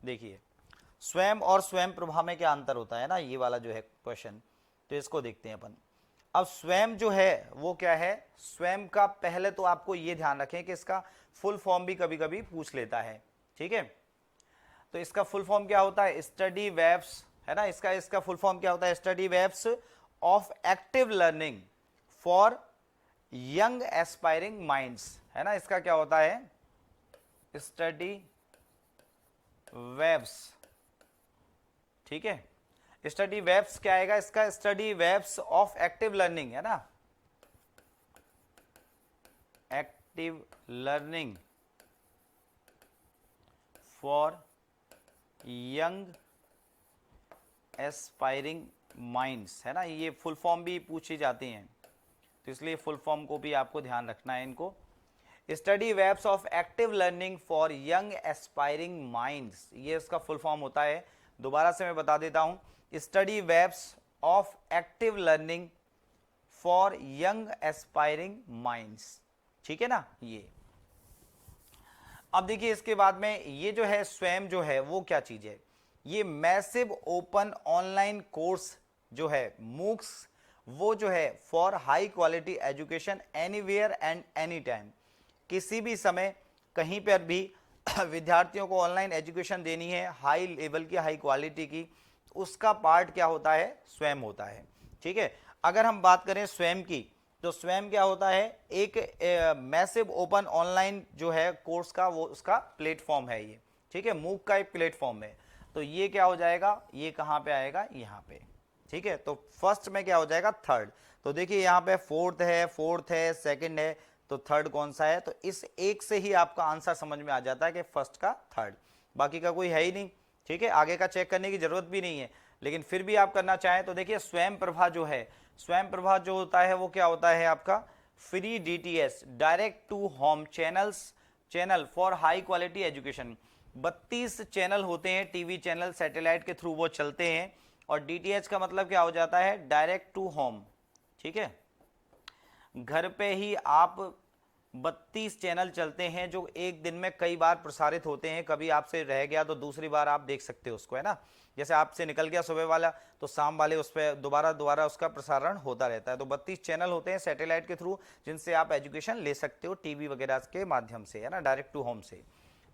देखिए स्वयं और स्वयं प्रभा में क्या अंतर होता है ना, ये वाला जो है क्वेश्चन, तो इसको देखते हैं अपन। अब स्वयं जो है वो क्या है, स्वयं का पहले तो आपको ये ध्यान रखें कि इसका फुल फॉर्म भी कभी कभी पूछ लेता है। ठीक है, तो इसका फुल फॉर्म क्या होता है, स्टडी वेब्स, है ना, इसका फुल फॉर्म क्या होता है, study webs of active learning for young aspiring minds, है ना, इसका क्या होता है, स्टडी वेब्स। ठीक है, स्टडी वेब्स क्या आएगा इसका, study webs of active learning, है ना, active learning for young aspiring minds, है ना, ये फुल फॉर्म भी पूछी जाती हैं, तो इसलिए फुल फॉर्म को भी आपको ध्यान रखना है इनको। Study webs of active learning for young aspiring minds, ये इसका फुल फॉर्म होता है। दोबारा से मैं बता देता हूं, study webs of active learning for young aspiring minds. ठीक है ना, ये अब देखिए इसके बाद में ये जो है स्वयं जो है वो क्या चीज है, ये मैसिव ओपन ऑनलाइन कोर्स जो है मूक्स, वो जो है for high quality education anywhere and any time, किसी भी समय कहीं पर भी विद्यार्थियों को ऑनलाइन एजुकेशन देनी है हाई लेवल की, हाई क्वालिटी की, उसका पार्ट क्या होता है, स्वयं होता है। ठीक है, अगर हम बात करें स्वयं की, तो स्वयं क्या होता है, एक मैसिव ओपन ऑनलाइन जो है कोर्स का, वो उसका प्लेटफॉर्म है ये। ठीक है, मूक का एक प्लेटफॉर्म है, तो ये क्या हो जाएगा, ये कहाँ पे आएगा, यहाँ पे। ठीक है, तो फर्स्ट में क्या हो जाएगा, थर्ड। तो देखिए यहाँ पे फोर्थ है, सेकंड है, तो थर्ड कौन सा है, तो इस एक से ही आपका आंसर समझ में आ जाता है कि फर्स्ट का थर्ड, बाकी का कोई है ही नहीं। ठीक है, आगे का चेक करने की जरूरत भी नहीं है, लेकिन फिर भी आप करना चाहें तो देखिए स्वयं प्रभा जो है, स्वयं प्रभा जो होता है वो क्या होता है आपका, free DTS direct to home channel for high quality education. 32 channel होते हैं, टीवी चैनल सैटेलाइट के थ्रू वो चलते हैं, और DTH का मतलब क्या हो जाता है, डायरेक्ट टू होम। ठीक है, घर पे ही आप 32 चैनल चलते हैं जो एक दिन में कई बार प्रसारित होते हैं, कभी आपसे रह गया तो दूसरी बार आप देख सकते हो उसको, है ना, जैसे आपसे निकल गया सुबह वाला तो शाम वाले उस पर दोबारा उसका प्रसारण होता रहता है। तो 32 चैनल होते हैं सैटेलाइट के थ्रू जिनसे आप एजुकेशन ले सकते हो टीवी वगैरह के माध्यम से, है ना, डायरेक्ट टू होम से।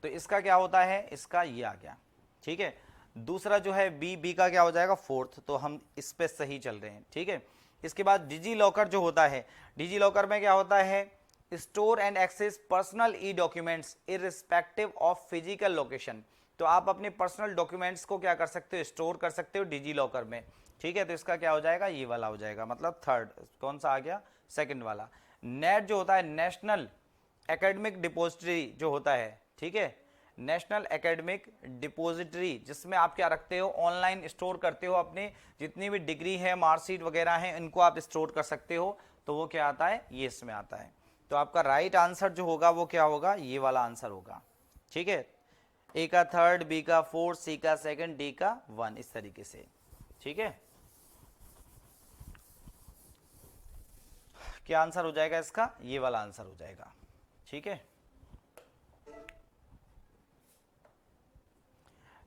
तो इसका क्या होता है, इसका ये आ गया। ठीक है, दूसरा जो है बी का क्या हो जाएगा, फोर्थ, तो हम इस पे सही चल रहे हैं। ठीक है, इसके बाद डिजी लॉकर जो होता है, डिजी लॉकर में क्या होता है, store and access personal e documents irrespective of physical location. तो आप अपने पर्सनल डॉक्यूमेंट्स को क्या कर सकते हो, स्टोर कर सकते हो डिजी लॉकर में। ठीक है, तो इसका क्या हो जाएगा, ये वाला हो जाएगा, मतलब थर्ड कौन सा आ गया, सेकंड वाला। नेट जो होता है, नेशनल एकेडमिक डिपोजिटरी जो होता है, ठीक है, नेशनल एकेडमिक डिपोजिटरी, जिसमें आप क्या रखते हो, ऑनलाइन स्टोर करते हो अपने जितनी भी डिग्री है, मार्कशीट वगैरह हैं, इनको आप स्टोर कर सकते हो, तो वो क्या आता है, ये इसमें आता है। तो आपका राइट आंसर जो होगा वो क्या होगा, ये वाला आंसर होगा। ठीक है, ए का थर्ड, बी का फोर्थ, सी का सेकंड, डी का 1, इस तरीके से। ठीक है, क्या आंसर हो जाएगा इसका, ये वाला आंसर हो जाएगा। ठीक है,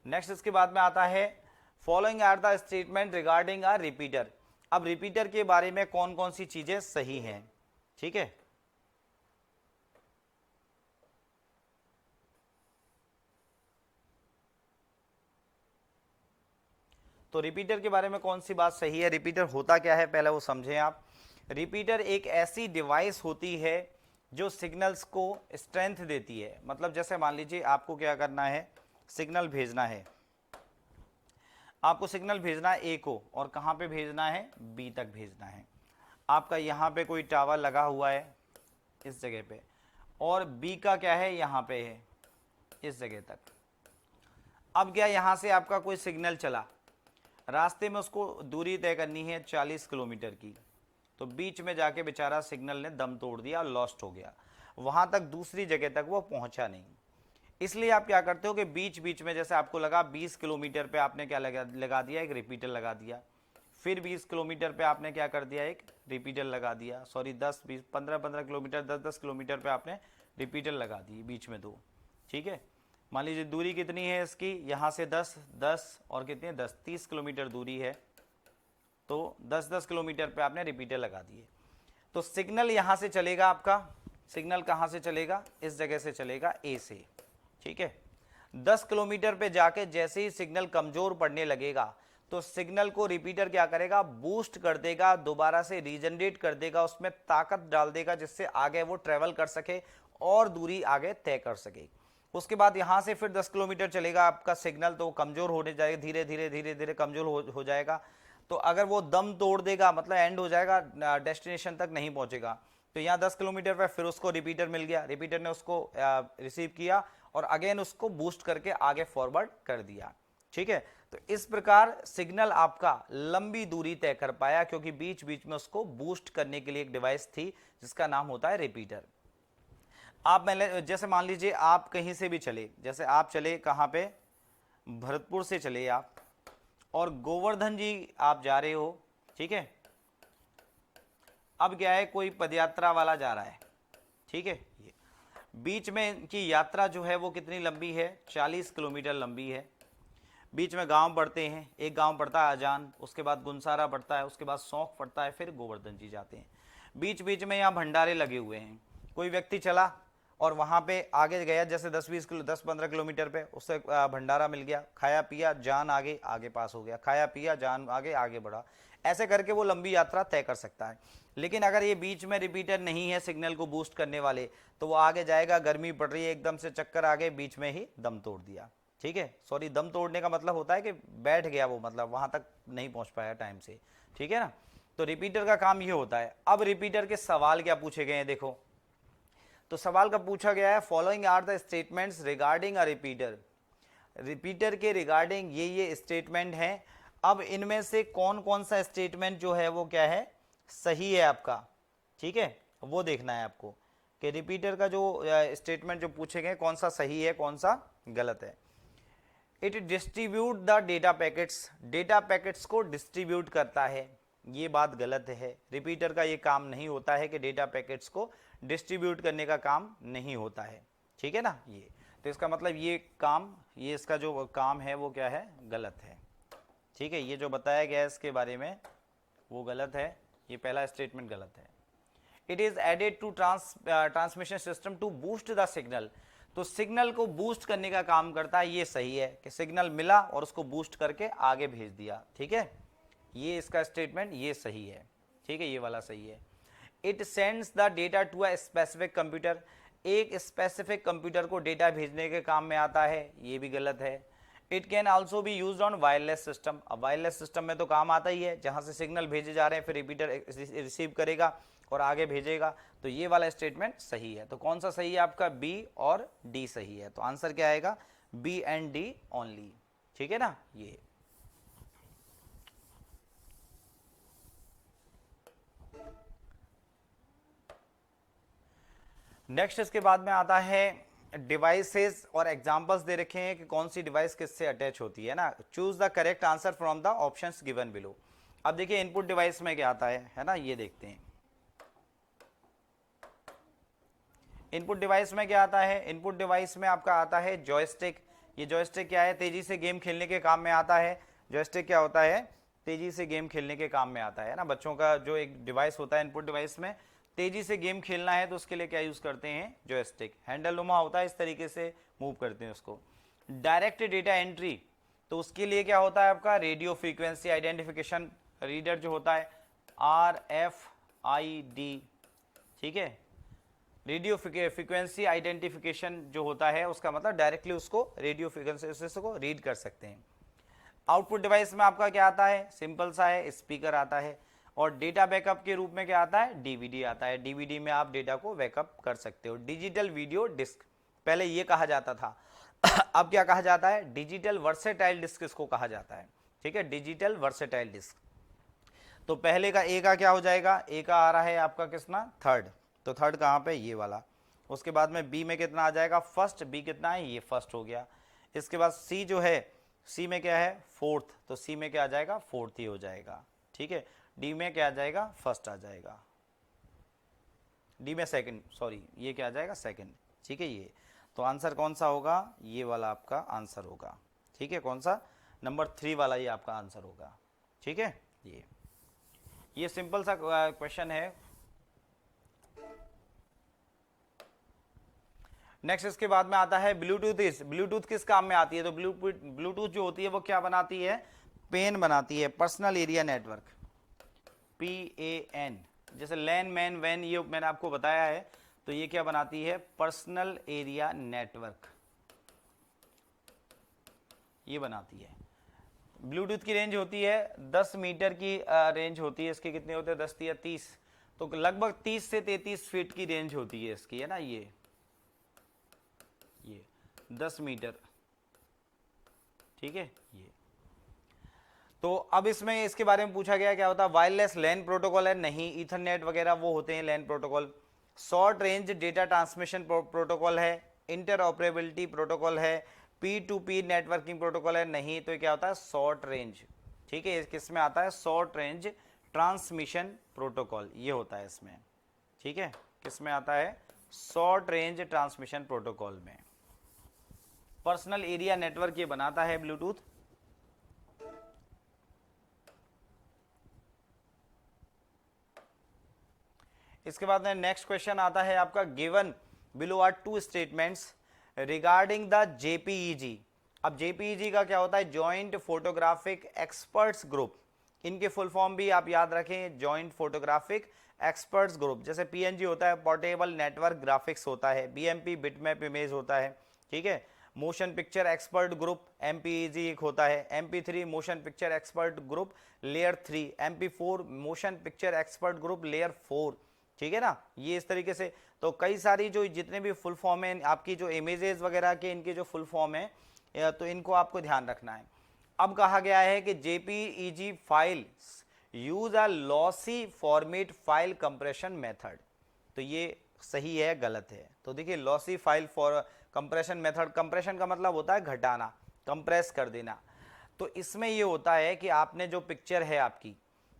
नेक्स्ट इसके बाद में आता है following are the statement regarding a repeater. अब रिपीटर के बारे में कौन कौन सी चीजें सही हैं। ठीक है, तो रिपीटर के बारे में कौन सी बात सही है, रिपीटर होता क्या है पहले वो समझें आप। रिपीटर एक ऐसी डिवाइस होती है जो सिग्नल्स को स्ट्रेंथ देती है। मतलब जैसे मान लीजिए आपको क्या करना है, सिग्नल भेजना है, आपको सिग्नल भेजना है ए को, और कहाँ पे भेजना है, बी तक भेजना है। आपका यहाँ पे कोई टावर लगा हुआ है इस जगह पे, और बी का क्या है, यहाँ पे है इस जगह तक। अब क्या, यहाँ से आपका कोई सिग्नल चला, रास्ते में उसको दूरी तय करनी है 40 किलोमीटर की, तो बीच में जाके बेचारा सिग्नल ने दम तोड़ दिया और लॉस्ट हो गया, वहाँ तक दूसरी जगह तक वो पहुँचा नहीं। इसलिए आप क्या करते हो कि बीच बीच में, जैसे आपको लगा 20 किलोमीटर पे आपने क्या लगा दिया, एक रिपीटर लगा दिया, फिर 20 किलोमीटर पे आपने क्या कर दिया, एक रिपीटर लगा दिया, सॉरी 10 20 15 किलोमीटर 10 किलोमीटर पे आपने रिपीटर लगा दी बीच में दो। ठीक है, मान लीजिए दूरी कितनी है इसकी, यहाँ से 10 और कितनी है 10, 30 किलोमीटर दूरी है, तो 10 किलोमीटर पे आपने रिपीटर लगा दिए। तो सिग्नल यहाँ से चलेगा, आपका सिग्नल कहाँ से चलेगा, इस जगह से चलेगा ए से। ठीक है, 10 किलोमीटर पे जाके जैसे ही सिग्नल कमजोर पड़ने लगेगा तो सिग्नल को रिपीटर क्या करेगा, बूस्ट कर देगा, दोबारा से रीजनरेट कर देगा, उसमें ताकत डाल देगा जिससे आगे वो ट्रेवल कर सके और दूरी आगे तय कर सके। उसके बाद यहाँ से फिर 10 किलोमीटर चलेगा आपका सिग्नल, तो कमजोर होने जाएगा, धीरे धीरे कमजोर हो जाएगा। तो अगर वो दम तोड़ देगा, मतलब एंड हो जाएगा, डेस्टिनेशन तक नहीं पहुंचेगा। तो यहाँ 10 किलोमीटर पर फिर उसको रिपीटर मिल गया, रिपीटर ने उसको रिसीव किया और अगेन उसको बूस्ट करके आगे फॉरवर्ड कर दिया। ठीक है, तो इस प्रकार सिग्नल आपका लंबी दूरी तय कर पाया, क्योंकि बीच बीच में उसको बूस्ट करने के लिए एक डिवाइस थी जिसका नाम होता है रिपीटर। आप जैसे मान लीजिए आप कहीं से भी चले, जैसे आप चले कहाँ पे, भरतपुर से चले आप, और गोवर्धन जी आप जा रहे हो। ठीक है, अब क्या है, कोई पदयात्रा वाला जा रहा है। ठीक है, ये बीच में की यात्रा जो है वो कितनी लंबी है, 40 किलोमीटर लंबी है। बीच में गांव पड़ते हैं, एक गांव पड़ता है अजान, उसके बाद गुनसारा पड़ता है, उसके बाद सौंख पड़ता है, फिर गोवर्धन जी जाते हैं। बीच बीच में यहाँ भंडारे लगे हुए हैं। कोई व्यक्ति चला और वहाँ पे आगे गया, जैसे 10-15 किलोमीटर पे उससे भंडारा मिल गया, खाया पिया, जान आगे आगे पास हो गया, खाया पिया, जान आगे आगे बढ़ा। ऐसे करके वो लंबी यात्रा तय कर सकता है। लेकिन अगर ये बीच में रिपीटर नहीं है सिग्नल को बूस्ट करने वाले, तो वो आगे जाएगा, गर्मी पड़ रही है, एकदम से चक्कर आ गए, बीच में ही दम तोड़ दिया। ठीक है, सॉरी, दम तोड़ने का मतलब होता है कि बैठ गया वो, मतलब वहाँ तक नहीं पहुँच पाया टाइम से। ठीक है ना, तो रिपीटर का काम ये होता है। अब रिपीटर के सवाल क्या पूछे गए हैं देखो, तो सवाल का पूछा गया है, following are the statements regarding a repeater. Repeater के रिगार्डिंग ये स्टेटमेंट हैं। अब इनमें से कौन कौन सा स्टेटमेंट जो है वो क्या है, सही है आपका। ठीक है, वो देखना है आपको कि रिपीटर का जो स्टेटमेंट जो पूछे गए कौन सा सही है कौन सा गलत है। It distribute the data packets को डिस्ट्रीब्यूट करता है, ये बात गलत है। रिपीटर का ये काम नहीं होता है कि डेटा पैकेट्स को डिस्ट्रीब्यूट करने का काम नहीं होता है। ठीक है ना, ये तो इसका मतलब ये काम, ये इसका जो काम है वो क्या है, गलत है। ठीक है, ये जो बताया गया है इसके बारे में वो गलत है, ये पहला स्टेटमेंट गलत है। It is added to transmission system to boost the signal, तो सिग्नल को बूस्ट करने का काम करता है, ये सही है कि सिग्नल मिला और उसको बूस्ट करके आगे भेज दिया। ठीक है, ये इसका स्टेटमेंट ये सही है। ठीक है, ये वाला सही है। It sends the data to a specific computer, एक स्पेसिफिक कंप्यूटर को डेटा भेजने के काम में आता है, ये भी गलत है। It can also be use on wireless system, अब वायरलेस सिस्टम में तो काम आता ही है, जहां से सिग्नल भेजे जा रहे हैं फिर रिपीटर रिसीव करेगा और आगे भेजेगा, तो ये वाला स्टेटमेंट सही है। तो कौन सा सही है आपका, बी और डी सही है, तो आंसर क्या आएगा, बी एंड डी ओनली। ठीक है ना, ये नेक्स्ट इसके बाद में आता है डिवाइसेस, और एग्जांपल्स दे रखे हैं कि कौन सी डिवाइस किससे अटैच होती है ना। Choose the correct answer from the options given below. अब देखिए इनपुट डिवाइस में क्या आता है ना, ये देखते हैं इनपुट डिवाइस में क्या आता है। इनपुट डिवाइस में आपका आता है जॉयस्टिक। ये जॉयस्टिक क्या है, तेजी से गेम खेलने के काम में आता है। जॉयस्टिक क्या होता है, तेजी से गेम खेलने के काम में आता है ना। बच्चों का जो एक डिवाइस होता है इनपुट डिवाइस में, तेजी से गेम खेलना है तो उसके लिए क्या यूज करते हैं, जॉयस्टिक। हैंडल नुमा होता है, इस तरीके से मूव करते हैं उसको। डायरेक्ट डेटा एंट्री, तो उसके लिए क्या होता है आपका, रेडियो फ्रीक्वेंसी आइडेंटिफिकेशन रीडर जो होता है, RF ID, ठीक है। रेडियो फ्रिक्वेंसी आइडेंटिफिकेशन जो होता है उसका मतलब डायरेक्टली उसको रेडियो फ्रिक्वेंसी को रीड कर सकते हैं। आउटपुट डिवाइस में आपका क्या आता है, सिंपल सा है, स्पीकर आता है। और डेटा बैकअप के रूप में क्या आता है, डीवीडी आता है। डीवीडी में आप डेटा को बैकअप कर सकते हो। डिजिटल वीडियो डिस्क पहले ये कहा जाता था अब क्या कहा जाता है, डिजिटल वर्सेटाइल डिस्क इसको कहा जाता है, ठीक है, डिजिटल वर्सेटाइल डिस्क। तो पहले का ए का क्या हो जाएगा, ए का आ रहा है आपका कितना, थर्ड, तो थर्ड कहाँ पे, ये वाला। उसके बाद में बी में कितना आ जाएगा, फर्स्ट, बी कितना है, ये फर्स्ट हो गया। इसके बाद सी जो है, सी में क्या है, फोर्थ, तो सी में क्या आ जाएगा, फोर्थ ही हो जाएगा, ठीक है। डी में क्या आ जाएगा, फर्स्ट आ जाएगा। डी में सेकंड, सॉरी ये क्या आ जाएगा, सेकंड, ठीक है ये। तो आंसर कौन सा होगा, ये वाला आपका आंसर होगा, ठीक है। कौन सा, नंबर 3 वाला ये आपका आंसर होगा, ठीक है। ये सिंपल सा क्वेश्चन है। नेक्स्ट इसके बाद में आता है ब्लूटूथ। ब्लूटूथ किस काम में आती है, तो ब्लूटूथ जो होती है वो क्या बनाती है, पेन बनाती है, पर्सनल एरिया नेटवर्क, PAN। जैसे लैन, मैन, वैन, ये मैंने आपको बताया है। तो ये क्या बनाती है, पर्सनल एरिया नेटवर्क, ये बनाती है। ब्लूटूथ की रेंज होती है 10 मीटर की रेंज होती है इसके। कितने होते हैं, 10 या 30, तो लगभग 30 से 33 फीट की रेंज होती है इसकी, है ना। ये 10 मीटर, ठीक है। ये तो अब इसमें इसके बारे में पूछा गया क्या होता है, वायरलेस लैन प्रोटोकॉल है, नहीं। ईथरनेट वगैरह वो होते हैं LAN protocol. Short range data transmission protocol है, इंटरऑपरेबिलिटी प्रोटोकॉल है, P2P नेटवर्किंग प्रोटोकॉल है, नहीं। तो क्या होता है, शॉर्ट रेंज, ठीक है। किस में आता है, शॉर्ट रेंज ट्रांसमिशन प्रोटोकॉल, ये होता है इसमें, ठीक है। किस में आता है, शॉर्ट रेंज ट्रांसमिशन प्रोटोकॉल में। पर्सनल एरिया नेटवर्क ये बनाता है ब्लूटूथ। इसके बाद में नेक्स्ट क्वेश्चन आता है आपका, given below are 2 statements regarding the JPEG। अब JPEG का क्या होता है, जॉइंट फोटोग्राफिक एक्सपर्ट्स ग्रुप। इनके फुल फॉर्म भी आप याद रखें, जॉइंट फोटोग्राफिक एक्सपर्ट्स ग्रुप। जैसे PNG होता है, पोर्टेबल नेटवर्क ग्राफिक्स होता है, BMP बिटमैप इमेज होता है, ठीक है। Motion picture expert group MPEG एक होता है, MP3 motion picture expert group layer 3, MP4 motion picture expert group layer 4, ठीक है ना। ये इस तरीके से, तो कई सारी जो जितने भी फुल फॉर्म है आपकी, जो इमेजेस वगैरह के इनके जो फुल फॉर्म है, तो इनको आपको ध्यान रखना है। अब कहा गया है कि JPEG files use a lossy format file compression method. तो ये सही है, गलत है। तो देखिए, lossy file for compression method, compression का मतलब होता है घटाना, कंप्रेस कर देना। तो इसमें ये होता है कि आपने जो पिक्चर है आपकी,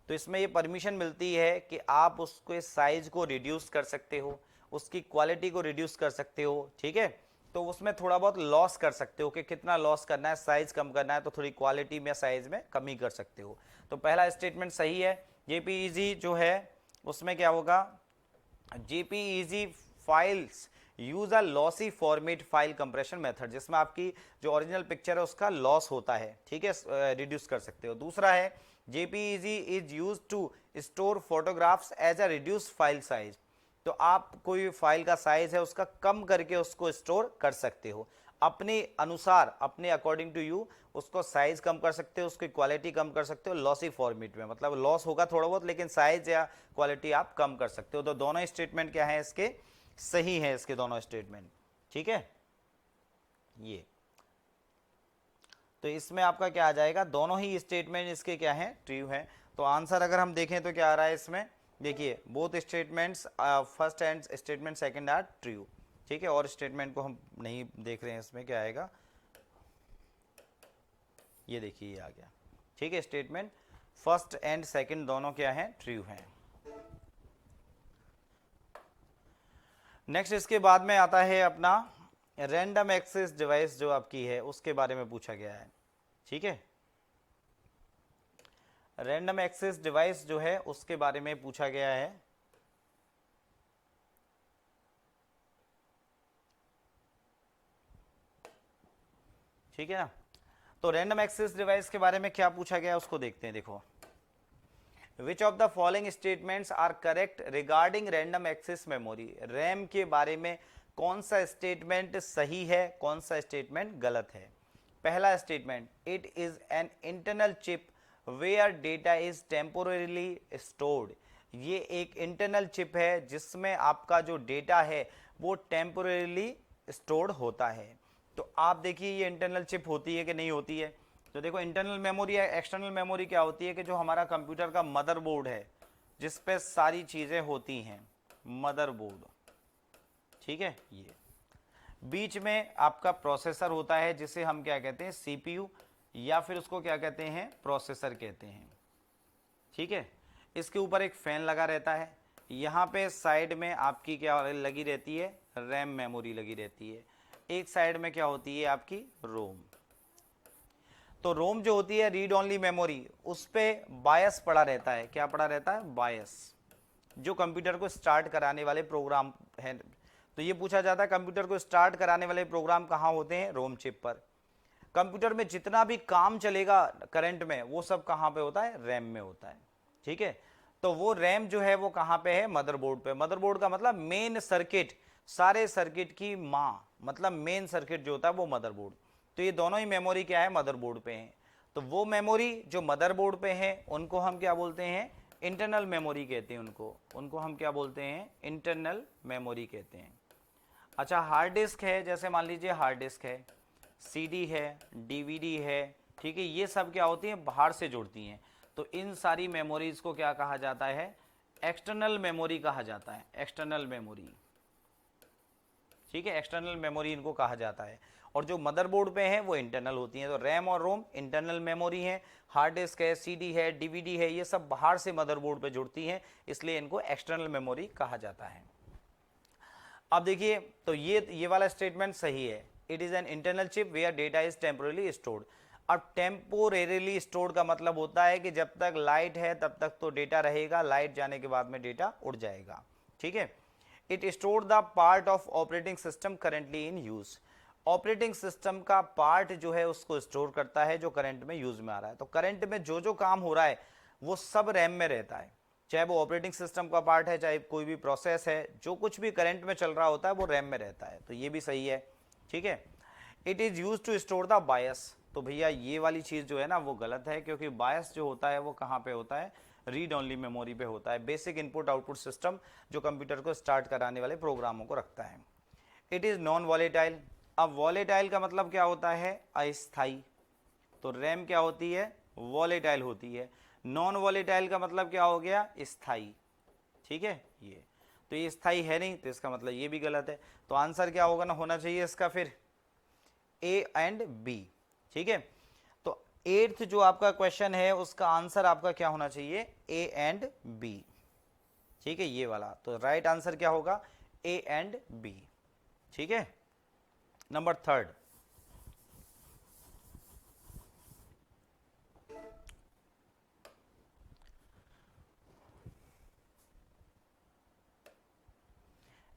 तो इसमें ये परमिशन मिलती है कि आप उसके साइज को रिड्यूस कर सकते हो, उसकी क्वालिटी को रिड्यूस कर सकते हो, ठीक है। तो उसमें थोड़ा बहुत लॉस कर सकते हो कि कितना लॉस करना है, साइज कम करना है तो थोड़ी क्वालिटी में साइज में कमी कर सकते हो। तो पहला स्टेटमेंट सही है। JPEG जो है उसमें क्या होगा, JPEG files use a lossy format file compression method, जिसमें आपकी जो ओरिजिनल पिक्चर है उसका लॉस होता है, ठीक है, रिड्यूस कर सकते हो। दूसरा है, JPEG is use to store photographs as a reduce file size. तो आप कोई फाइल का साइज है उसका कम करके उसको स्टोर कर सकते हो अपने अनुसार, अपने अकॉर्डिंग टू यू उसको साइज कम कर सकते हो, उसकी क्वालिटी कम कर सकते हो लॉसी फॉर्मेट में। मतलब लॉस होगा थोड़ा बहुत, लेकिन साइज या क्वालिटी आप कम कर सकते हो। तो दोनों स्टेटमेंट क्या है इसके, सही है इसके दोनों स्टेटमेंट, ठीक है। ये तो इसमें आपका क्या आ जाएगा, दोनों ही स्टेटमेंट इसके क्या है, ट्रू है। तो आंसर अगर हम देखें तो क्या आ रहा है इसमें, देखिए both statements, first and statement second are true, ठीक है। और स्टेटमेंट को हम नहीं देख रहे हैं, इसमें क्या आएगा, ये देखिए ये आ गया, ठीक है। स्टेटमेंट फर्स्ट एंड सेकंड दोनों क्या है, ट्रू हैं। नेक्स्ट इसके बाद में आता है अपना रैंडम एक्सेस डिवाइस, जो आपकी है उसके बारे में पूछा गया है, ठीक है। रैंडम एक्सेस डिवाइस जो है उसके बारे में पूछा गया है। ठीक है ना। तो रैंडम एक्सेस डिवाइस के बारे में क्या पूछा गया उसको देखते हैं। देखो, which of the following statements are correct regarding random access memory, RAM के बारे में कौन सा स्टेटमेंट सही है, कौन सा स्टेटमेंट गलत है। पहला statement, it is an internal chip where data is temporarily stored, ये एक इंटरनल चिप है जिसमें आपका जो डेटा है वो टेम्पोररीली स्टोर्ड होता है। तो आप देखिए ये इंटरनल चिप होती है कि नहीं होती है। तो देखो इंटरनल मेमोरी या एक्सटर्नल मेमोरी क्या होती है कि जो हमारा कंप्यूटर का मदरबोर्ड है जिस पे सारी चीज़ें होती हैं, मदरबोर्ड, ठीक है। ये बीच में आपका प्रोसेसर होता है जिसे हम क्या कहते हैं, सीपीयू, या फिर उसको क्या कहते हैं, प्रोसेसर कहते हैं, ठीक है। इसके ऊपर एक फैन लगा रहता है, यहाँ पे साइड में आपकी क्या लगी रहती है, रैम मेमोरी लगी रहती है, एक साइड में क्या होती है आपकी, रोम। तो रोम जो होती है रीड ओनली मेमोरी, उस पर बायस पड़ा रहता है, क्या पड़ा रहता है, बायस, जो कंप्यूटर को स्टार्ट कराने वाले प्रोग्राम है। तो ये पूछा जाता है कंप्यूटर को स्टार्ट कराने वाले प्रोग्राम कहाँ होते हैं, रोम चिप पर। कंप्यूटर में जितना भी काम चलेगा करंट में वो सब कहाँ पे होता है, रैम में होता है, ठीक है। तो वो रैम जो है वो कहाँ पे है, मदरबोर्ड पे। मदरबोर्ड का मतलब मेन सर्किट, सारे सर्किट की माँ, मतलब मेन सर्किट जो होता है वो मदरबोर्ड। तो ये दोनों ही मेमोरी क्या है, मदरबोर्ड पे हैं। तो वो मेमोरी जो मदरबोर्ड पे है उनको हम क्या बोलते हैं, इंटरनल मेमोरी कहते हैं। उनको हम क्या बोलते हैं, इंटरनल मेमोरी कहते हैं। अच्छा, हार्ड डिस्क है, जैसे मान लीजिए हार्ड डिस्क है, सीडी है, डीवीडी है, ठीक है, ये सब क्या होती हैं, बाहर से जुड़ती हैं। तो इन सारी मेमोरीज को क्या कहा जाता है, एक्सटर्नल मेमोरी कहा जाता है, एक्सटर्नल मेमोरी, ठीक है, एक्सटर्नल मेमोरी इनको कहा जाता है। और जो मदरबोर्ड पे है वो इंटरनल होती हैं। तो रैम और रोम इंटरनल मेमोरी है, हार्ड डिस्क है, सीडी है, डीवीडी है, ये सब बाहर से मदरबोर्ड पे जुड़ती हैं, इसलिए इनको एक्सटर्नल मेमोरी कहा जाता है। अब देखिए, तो ये वाला स्टेटमेंट सही है, it is an internal chip where data is temporarily stored. अब टेम्पोरेरीली स्टोर्ड का मतलब होता है कि जब तक लाइट है तब तक तो डेटा रहेगा, लाइट जाने के बाद में डेटा उड़ जाएगा, ठीक है। It store the part of operating system currently in use, operating system का पार्ट जो है उसको स्टोर करता है जो करंट में यूज में आ रहा है। तो करंट में जो जो काम हो रहा है वो सब रैम में रहता है, चाहे वो ऑपरेटिंग सिस्टम का पार्ट है, चाहे कोई भी प्रोसेस है, जो कुछ भी करंट में चल रहा होता है वो रैम में रहता है। तो ये भी सही है, ठीक है। It is use to store the bias, तो भैया ये वाली चीज जो है ना वो गलत है, क्योंकि बायस जो होता है वो कहाँ पे होता है, रीड ओनली मेमोरी पे होता है। बेसिक इनपुट आउटपुट सिस्टम जो कंप्यूटर को स्टार्ट कराने वाले प्रोग्रामों को रखता है। इट इज नॉन वॉलेटाइल, अब वॉलेटाइल का मतलब क्या होता है, अस्थाई। तो रैम क्या होती है, वॉलेटाइल होती है। नॉन वॉलेटाइल का मतलब क्या हो गया, स्थाई, ठीक है। ये तो ये स्थाई है नहीं, तो इसका मतलब ये भी गलत है। तो आंसर क्या होगा ना, होना चाहिए इसका फिर ए एंड बी, ठीक है। तो 8th जो आपका क्वेश्चन है उसका आंसर आपका क्या होना चाहिए, ए एंड बी, ठीक है, ये वाला। तो राइट आंसर क्या होगा, ए एंड बी, ठीक है। नंबर 3,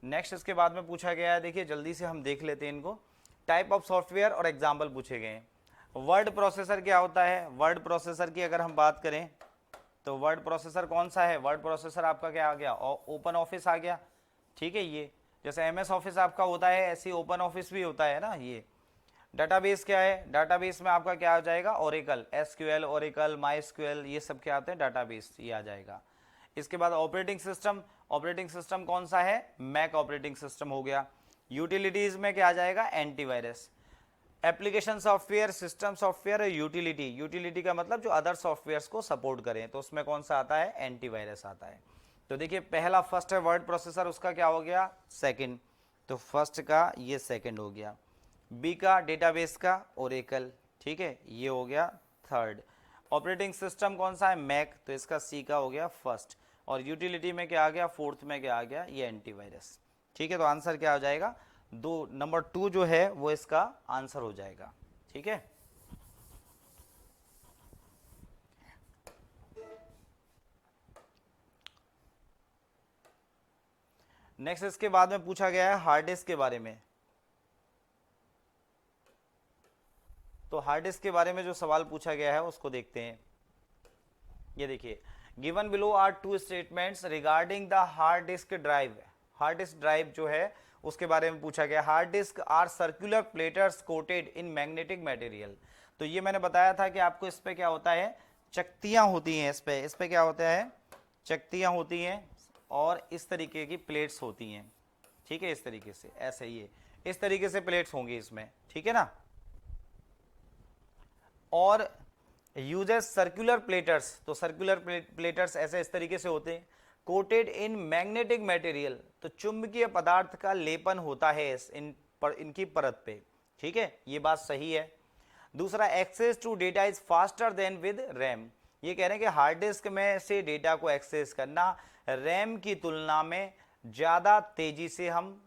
नेक्स्ट इसके बाद में पूछा गया है, देखिए जल्दी से हम देख लेते हैं इनको। टाइप ऑफ सॉफ्टवेयर और एग्जाम्पल पूछे गए हैं। वर्ड प्रोसेसर क्या होता है, वर्ड प्रोसेसर की अगर हम बात करें तो वर्ड प्रोसेसर कौन सा है, वर्ड प्रोसेसर आपका क्या आ गया, ओपन ऑफिस आ गया, ठीक है। ये जैसे एमएस ऑफिस आपका होता है ऐसे ओपन ऑफिस भी होता है ना। ये डाटाबेस क्या है, डाटाबेस में आपका क्या आ जाएगा, ओरेकल, एसक्यूएल, ओरेकल, माईएसक्यूएल, ये सब क्या आते हैं, डाटाबेस, ये आ जाएगा। इसके बाद ऑपरेटिंग सिस्टम, ऑपरेटिंग सिस्टम कौन सा है, मैक ऑपरेटिंग सिस्टम हो गया। यूटिलिटीज में क्या आ जाएगा, antivirus. Application software, system software, utility, utility का मतलब जो अदर सॉफ्टवेयर्स को सपोर्ट करें, तो उसमें कौन सा आता है, एंटीवायरस आता है। तो देखिए पहला फर्स्ट है वर्ड प्रोसेसर, उसका क्या हो गया, सेकंड, तो फर्स्ट का ये सेकंड हो गया। बी का डेटाबेस का ओरेकल, ठीक है, ये हो गया थर्ड। ऑपरेटिंग सिस्टम कौन सा है, मैक, तो इसका सी का हो गया फर्स्ट। और यूटिलिटी में क्या आ गया, फोर्थ में क्या आ गया, ये एंटीवायरस, ठीक है। तो आंसर क्या हो जाएगा, नंबर 2 जो है वो इसका आंसर हो जाएगा, ठीक है। नेक्स्ट इसके बाद में पूछा गया है हार्ड डिस्क के बारे में। तो हार्ड डिस्क के बारे में जो सवाल पूछा गया है उसको देखते हैं। ये देखिए, given below are two statements regarding the hard disk drive. Hard disk drive जो है उसके बारे में पूछा गया। Hard disk are circular platters coated in magnetic material. तो ये मैंने बताया था कि आपको इस पे क्या होता है, चकतियां होती हैं, इस पे क्या होता है, चकतियां होती हैं और इस तरीके की प्लेट्स होती हैं, ठीक है, इस तरीके से, ऐसे ही इस तरीके से प्लेट्स होंगी इसमें, ठीक है ना। और यूजेस सर्कुलर प्लेटर्स, तो सर्कुलर प्लेटर्स ऐसे इस तरीके से होते हैं। कोटेड इन मैग्नेटिक मटेरियल, तो चुंबकीय पदार्थ का लेपन होता है इनकी परत पे, ठीक है, ये बात सही है। दूसरा, access to data is faster than with RAM. ये कह रहे हैं कि हार्ड डिस्क में से डेटा को एक्सेस करना रैम की तुलना में ज़्यादा तेजी से हम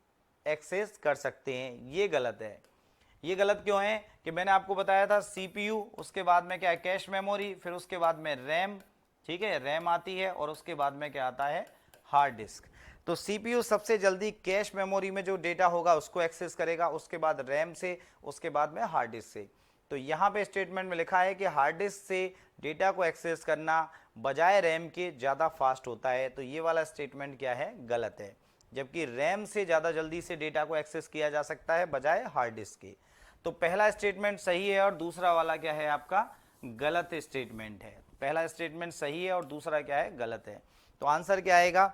एक्सेस कर सकते हैं। ये गलत है। ये गलत क्यों है कि मैंने आपको बताया था सीपीयू, उसके बाद में क्या है, कैश मेमोरी, फिर उसके बाद में रैम, ठीक है, रैम आती है, और उसके बाद में क्या आता है, हार्ड डिस्क। तो सीपीयू सबसे जल्दी कैश मेमोरी में जो डेटा होगा उसको एक्सेस करेगा, उसके बाद रैम से, उसके बाद में हार्ड डिस्क से। तो यहाँ पे स्टेटमेंट में लिखा है कि हार्ड डिस्क से डेटा को एक्सेस करना बजाय रैम के ज़्यादा फास्ट होता है। तो ये वाला स्टेटमेंट क्या है, गलत है, जबकि रैम से ज़्यादा जल्दी से डेटा को एक्सेस किया जा सकता है बजाय हार्ड डिस्क के। तो पहला स्टेटमेंट सही है और दूसरा वाला क्या है आपका, गलत स्टेटमेंट है। पहला स्टेटमेंट सही है और दूसरा क्या है, गलत है। तो आंसर क्या आएगा,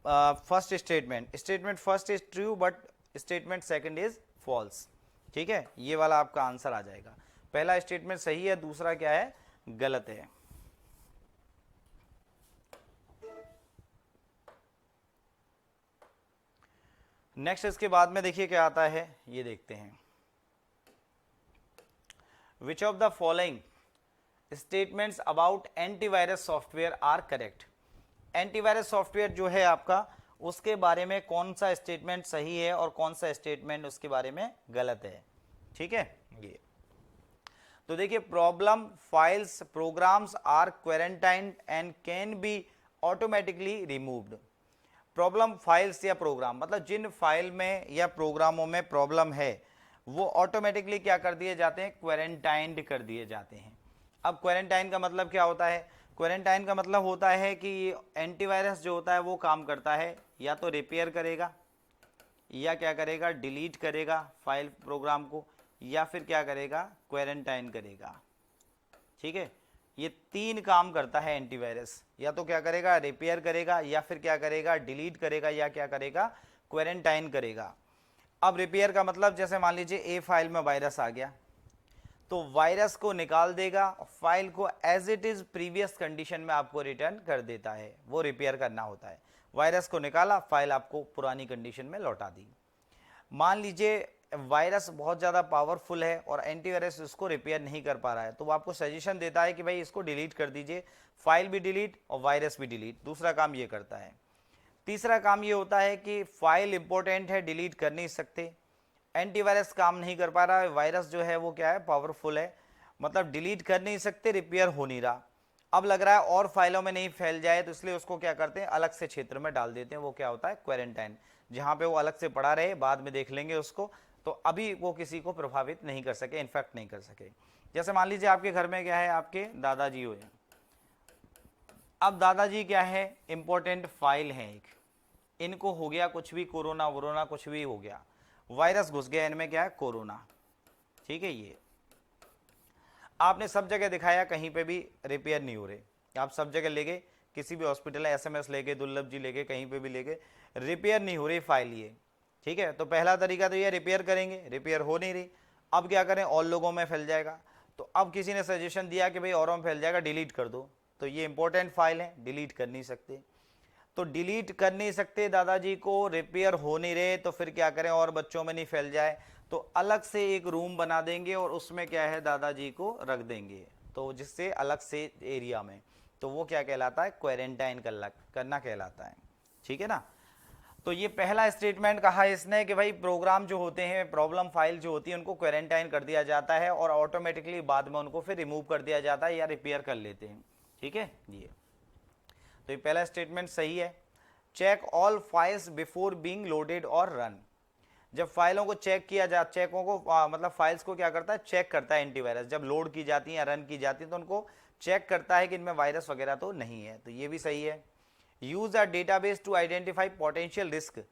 first statement, statement first is true but statement second is false, ठीक है, ये वाला आपका आंसर आ जाएगा। पहला स्टेटमेंट सही है, दूसरा क्या है, गलत है। नेक्स्ट इसके बाद में देखिए क्या आता है, ये देखते हैं। Which of the following statements about antivirus software are correct. Antivirus software जो है आपका, उसके बारे में कौन सा स्टेटमेंट सही है और कौन सा स्टेटमेंट उसके बारे में गलत है, ठीक है। ये तो देखिए, problem files programs are quarantined and can be automatically removed. Problem files या प्रोग्राम मतलब जिन फाइल में या प्रोग्रामों में प्रॉब्लम है वो ऑटोमेटिकली क्या कर दिए जाते हैं, क्वारंटाइन्ड कर दिए जाते हैं। अब क्वारंटाइन का मतलब क्या होता है, क्वारंटाइन का मतलब होता है कि एंटीवायरस जो होता है वो काम करता है, या तो रिपेयर करेगा, या क्या करेगा, डिलीट करेगा फाइल प्रोग्राम को, या फिर क्या करेगा, क्वारंटाइन करेगा, ठीक है। ये तीन काम करता है एंटीवायरस, या तो क्या करेगा, रिपेयर करेगा, या फिर क्या करेगा, डिलीट करेगा, या क्या करेगा, क्वारंटाइन करेगा। अब रिपेयर का मतलब, जैसे मान लीजिए ए फाइल में वायरस आ गया, तो वायरस को निकाल देगा, फाइल को as it is previous condition में आपको रिटर्न कर देता है, वो रिपेयर करना होता है। वायरस को निकाला, फाइल आपको पुरानी कंडीशन में लौटा दी। मान लीजिए वायरस बहुत ज़्यादा पावरफुल है और एंटीवायरस इसको रिपेयर नहीं कर पा रहा है, तो वो आपको सजेशन देता है कि भाई इसको डिलीट कर दीजिए, फाइल भी डिलीट और वायरस भी डिलीट। दूसरा काम ये करता है। तीसरा काम ये होता है कि फाइल इंपॉर्टेंट है, डिलीट कर नहीं सकते, एंटीवायरस काम नहीं कर पा रहा है, वायरस जो है वो क्या है, पावरफुल है, मतलब डिलीट कर नहीं सकते, रिपेयर हो नहीं रहा। अब लग रहा है और फाइलों में नहीं फैल जाए, तो इसलिए उसको क्या करते हैं, अलग से क्षेत्र में डाल देते हैं, वो क्या होता है, क्वारंटाइन, जहाँ पे वो अलग से पड़ा रहे, बाद में देख लेंगे उसको, तो अभी वो किसी को प्रभावित नहीं कर सके, इन्फेक्ट नहीं कर सके। जैसे मान लीजिए आपके घर में क्या है, आपके दादाजी हो, अब दादाजी क्या है, इंपॉर्टेंट फाइल है एक, इनको हो गया कुछ भी, कोरोना वोरोना कुछ भी हो गया, वायरस घुस गया इनमें, क्या है, कोरोना, ठीक है। ये आपने सब जगह दिखाया, कहीं पे भी रिपेयर नहीं हो रहे, आप सब जगह ले गए, किसी भी हॉस्पिटल है, एसएमएस लेके, दुर्लभ जी लेके, कहीं पे भी लेके, रिपेयर नहीं हो रही फाइल ये, ठीक है। तो पहला तरीका तो ये रिपेयर करेंगे, रिपेयर हो नहीं रही, अब क्या करें, और लोगों में फैल जाएगा, तो अब किसी ने सजेशन दिया कि भाई औरों में फैल जाएगा, डिलीट कर दो, तो ये इंपॉर्टेंट फाइल है, डिलीट कर नहीं सकते, तो डिलीट कर नहीं सकते दादाजी को, रिपेयर हो नहीं रहे, तो फिर क्या करें, और बच्चों में नहीं फैल जाए, तो अलग से एक रूम बना देंगे और उसमें क्या है, दादाजी को रख देंगे, तो जिससे अलग से एरिया में, तो वो क्या कहलाता है, क्वारंटाइन करना कहलाता है, ठीक है ना। तो ये पहला स्टेटमेंट कहा इसने कि भाई प्रोग्राम जो होते हैं, प्रॉब्लम फाइल जो होती है, उनको क्वारंटाइन कर दिया जाता है और ऑटोमेटिकली बाद में उनको फिर रिमूव कर दिया जाता है या रिपेयर कर लेते हैं, ठीक है। ये तो ये पहला स्टेटमेंट सही है। Check all files before being loaded और रन, जब फाइलों को चेक किया जा, चेकों को मतलब फाइल्स को क्या करता है, चेक करता है एंटीवायरस, जब लोड की जाती है या रन की जाती है तो उनको चेक करता है कि इनमें वायरस वगैरह तो नहीं है, तो ये भी सही है। Use a database to identify potential risk,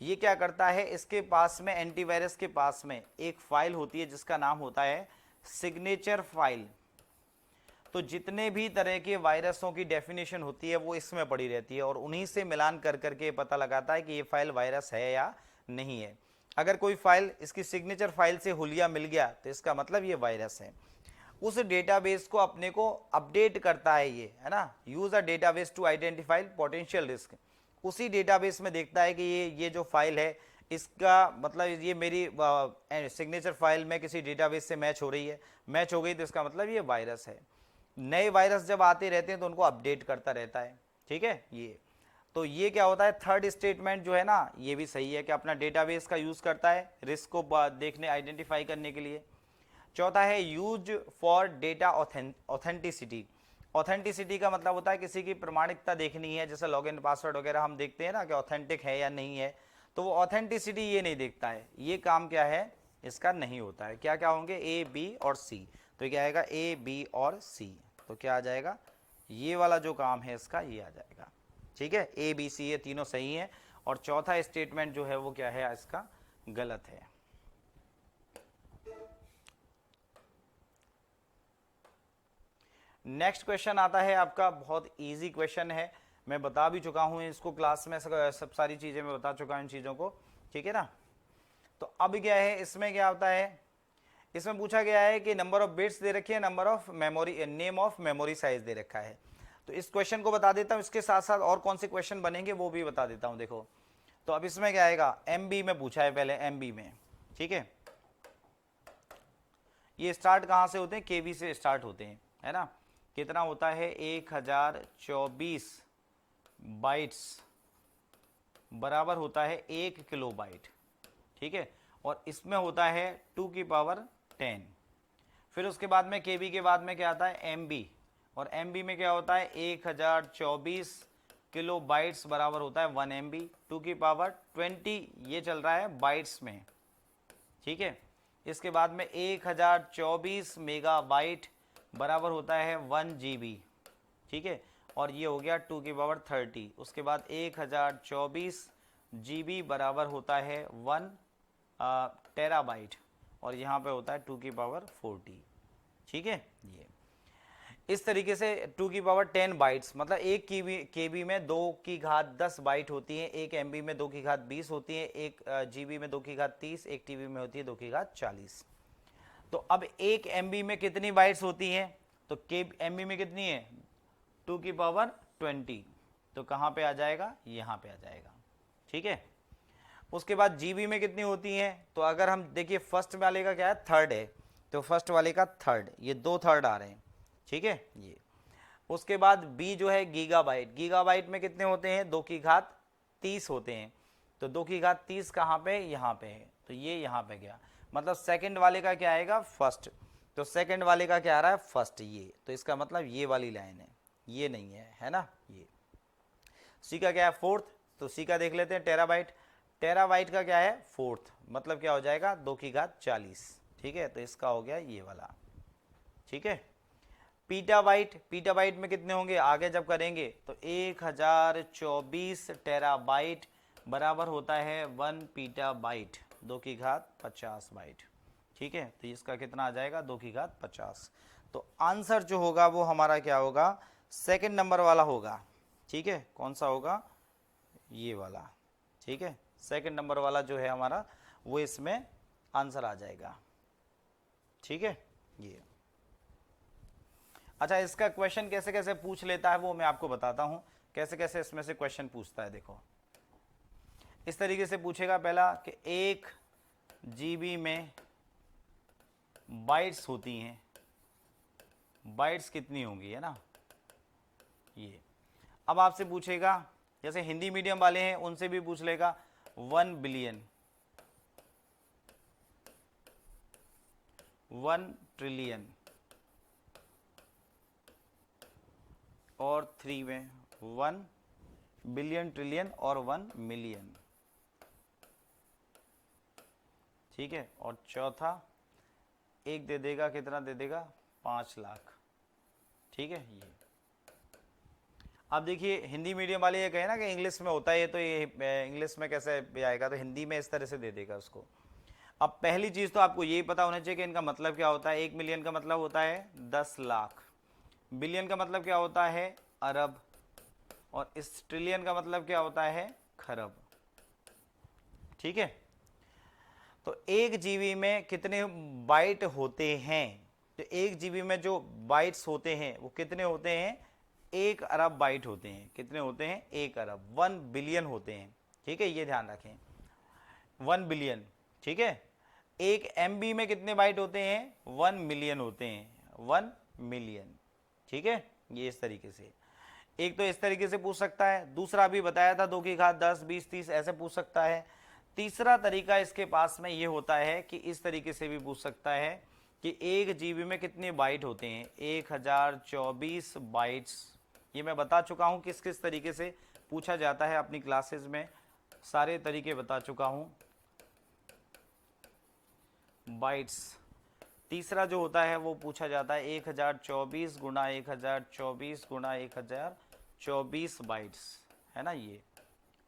ये क्या करता है, इसके पास में एंटीवायरस के पास में एक फाइल होती है जिसका नाम होता है सिग्नेचर फाइल। तो जितने भी तरह के वायरसों की डेफिनेशन होती है वो इसमें पड़ी रहती है और उन्हीं से मिलान कर करके पता लगाता है कि ये फाइल वायरस है या नहीं है। अगर कोई फाइल इसकी सिग्नेचर फाइल से हुलिया मिल गया तो इसका मतलब ये वायरस है। उस डेटाबेस को अपने को अपडेट करता है ये, है ना। Use a database to identify potential risk, उसी डेटाबेस में देखता है कि ये जो फाइल है इसका मतलब ये मेरी सिग्नेचर फाइल में किसी डेटाबेस से मैच हो रही है, मैच हो गई तो इसका मतलब ये वायरस है। नए वायरस जब आते रहते हैं तो उनको अपडेट करता रहता है, ठीक है। ये तो ये क्या होता है, थर्ड स्टेटमेंट जो है ना ये भी सही है कि अपना डेटाबेस का यूज करता है रिस्क को देखने आइडेंटिफाई करने के लिए। चौथा है use for data authenticity. Authenticity का मतलब होता है किसी की प्रमाणिकता देखनी है, जैसे लॉगिन पासवर्ड वगैरह हम देखते हैं ना कि ऑथेंटिक है या नहीं है, तो वो ऑथेंटिसिटी ये नहीं देखता है, ये काम क्या है इसका नहीं होता है। क्या क्या होंगे, ए बी और सी, तो क्या आएगा ए बी और सी, तो क्या आ जाएगा, ये वाला जो काम है इसका ये आ जाएगा, ठीक है। ए बी सी ये तीनों सही है और चौथा स्टेटमेंट जो है वो क्या है इसका गलत है। नेक्स्ट क्वेश्चन आता है आपका, बहुत इजी क्वेश्चन है, मैं बता भी चुका हूं इसको क्लास में, सब सारी चीजें मैं बता चुका हूं इन चीजों को, ठीक है ना। तो अब क्या है इसमें, क्या होता है इसमें पूछा गया है कि नंबर ऑफ बिट्स दे रखी है, number of memory, name of memory size दे रखा है। तो इस क्वेश्चन को बता देता हूं, इसके साथ साथ और कौन से क्वेश्चन बनेंगे वो भी बता देता हूं। देखो तो अब इसमें क्या आएगा, MB में पूछा है पहले, MB में, ठीक है। ये स्टार्ट कहां से होते हैं, KB से स्टार्ट होते हैं, है ना। कितना होता है, 1024 बाइट्स बराबर होता है 1 किलो बाइट, ठीक है। और इसमें होता है 2 की पावर 10। फिर उसके बाद में KB के बाद में क्या आता है MB, और MB में क्या होता है 1024 किलो बाइट्स बराबर होता है 1 MB, 2 की पावर 20 ये चल रहा है बाइट्स में, ठीक है। इसके बाद में 1024 मेगाबाइट बराबर होता है 1 GB, ठीक है। और ये हो गया 2 की पावर 30। उसके बाद 1024 GB बराबर होता है 1 टेराबाइट, और यहाँ पे होता है 2 की पावर 40, ठीक है। ये इस तरीके से 2 की पावर 10 बाइट्स, मतलब एक KB में 2 की घात 10 बाइट होती है, एक MB में 2 की घात 20 होती है, एक GB में 2 की घात 30, एक TB में होती है 2 की घात 40। तो अब एक MB में कितनी बाइट्स होती हैं, तो MB में कितनी है 2 की पावर 20, तो कहाँ पे आ जाएगा, यहाँ पे आ जाएगा, ठीक है। उसके बाद GB में कितनी होती हैं, तो अगर हम देखिए फर्स्ट वाले का क्या है, थर्ड है, तो फर्स्ट वाले का थर्ड, ये 2 थर्ड आ रहे हैं, ठीक है ये। उसके बाद B जो है गीगाबाइट, गीगाबाइट में कितने होते हैं 2 की घात 30 होते हैं, तो 2 की घात 30 कहाँ पे, यहाँ पे है, तो ये यहाँ पे गया, मतलब सेकंड वाले का क्या आएगा फर्स्ट, तो सेकंड वाले का क्या आ रहा है फर्स्ट, ये तो इसका मतलब ये वाली लाइन है, ये नहीं है ना। ये C का क्या है फोर्थ, तो C का देख लेते हैं टेराबाइट, टेराबाइट का क्या है फोर्थ, मतलब क्या हो जाएगा 2 की घात 40, ठीक है। तो इसका हो गया ये वाला, ठीक है। पीटाबाइट, पीटाबाइट में कितने होंगे आगे जब करेंगे, तो 1024 टेराबाइट बराबर होता है 1 पीटाबाइट, 2 की घात 50 बाइट, ठीक है। तो इसका कितना आ जाएगा 2 की घात 50। तो आंसर जो होगा वो हमारा क्या होगा, सेकंड नंबर वाला होगा, ठीक है। कौन सा होगा, ये वाला, ठीक है। सेकंड नंबर वाला जो है हमारा वो इसमें आंसर आ जाएगा, ठीक है ये। अच्छा, इसका क्वेश्चन कैसे कैसे पूछ लेता है वो मैं आपको बताता हूं, कैसे कैसे इसमें से क्वेश्चन पूछता है। देखो इस तरीके से पूछेगा पहला कि 1 GB में बाइट्स होती हैं, बाइट्स कितनी होंगी, है ना ये। अब आपसे पूछेगा, जैसे हिंदी मीडियम वाले हैं उनसे भी पूछ लेगा 1 बिलियन, 1 ट्रिलियन, और 3 में 1 बिलियन, ट्रिलियन और 1 मिलियन, ठीक है। और चौथा एक दे देगा, कितना दे देगा 5 लाख, ठीक है। ये अब देखिए हिंदी मीडियम वाले ये कहे ना कि इंग्लिश में होता है, तो ये इंग्लिश में कैसे भी आएगा, तो हिंदी में इस तरह से दे देगा उसको। अब पहली चीज़ तो आपको यही पता होना चाहिए कि इनका मतलब क्या होता है। 1 मिलियन का मतलब होता है 10 लाख, बिलियन का मतलब क्या होता है अरब, और इस ट्रिलियन का मतलब क्या होता है खरब। ठीक है, तो 1 GB में कितने बाइट होते हैं, तो 1 GB में जो बाइट्स होते हैं वो कितने होते हैं, 1 अरब बाइट होते हैं। कितने होते हैं, 1 अरब, 1 बिलियन होते हैं। ठीक है, ये ध्यान रखें, 1 बिलियन। ठीक है, 1 MB में कितने बाइट होते हैं, 1 मिलियन होते हैं, 1 मिलियन। ठीक है, ये इस तरीके से, एक तो इस तरीके से पूछ सकता है, दूसरा भी बताया था 2 की घात 10, 20, 30 ऐसे पूछ सकता है। तीसरा तरीका इसके पास में ये होता है कि इस तरीके से भी पूछ सकता है कि 1 GB में कितने बाइट होते हैं, 1024 बाइट्स। ये मैं बता चुका हूँ किस किस तरीके से पूछा जाता है अपनी क्लासेस में, सारे तरीके बता चुका हूँ। बाइट्स तीसरा जो होता है वो पूछा जाता है 1024 गुणा 1024 गुणा 1024 बाइट्स, है ना ये।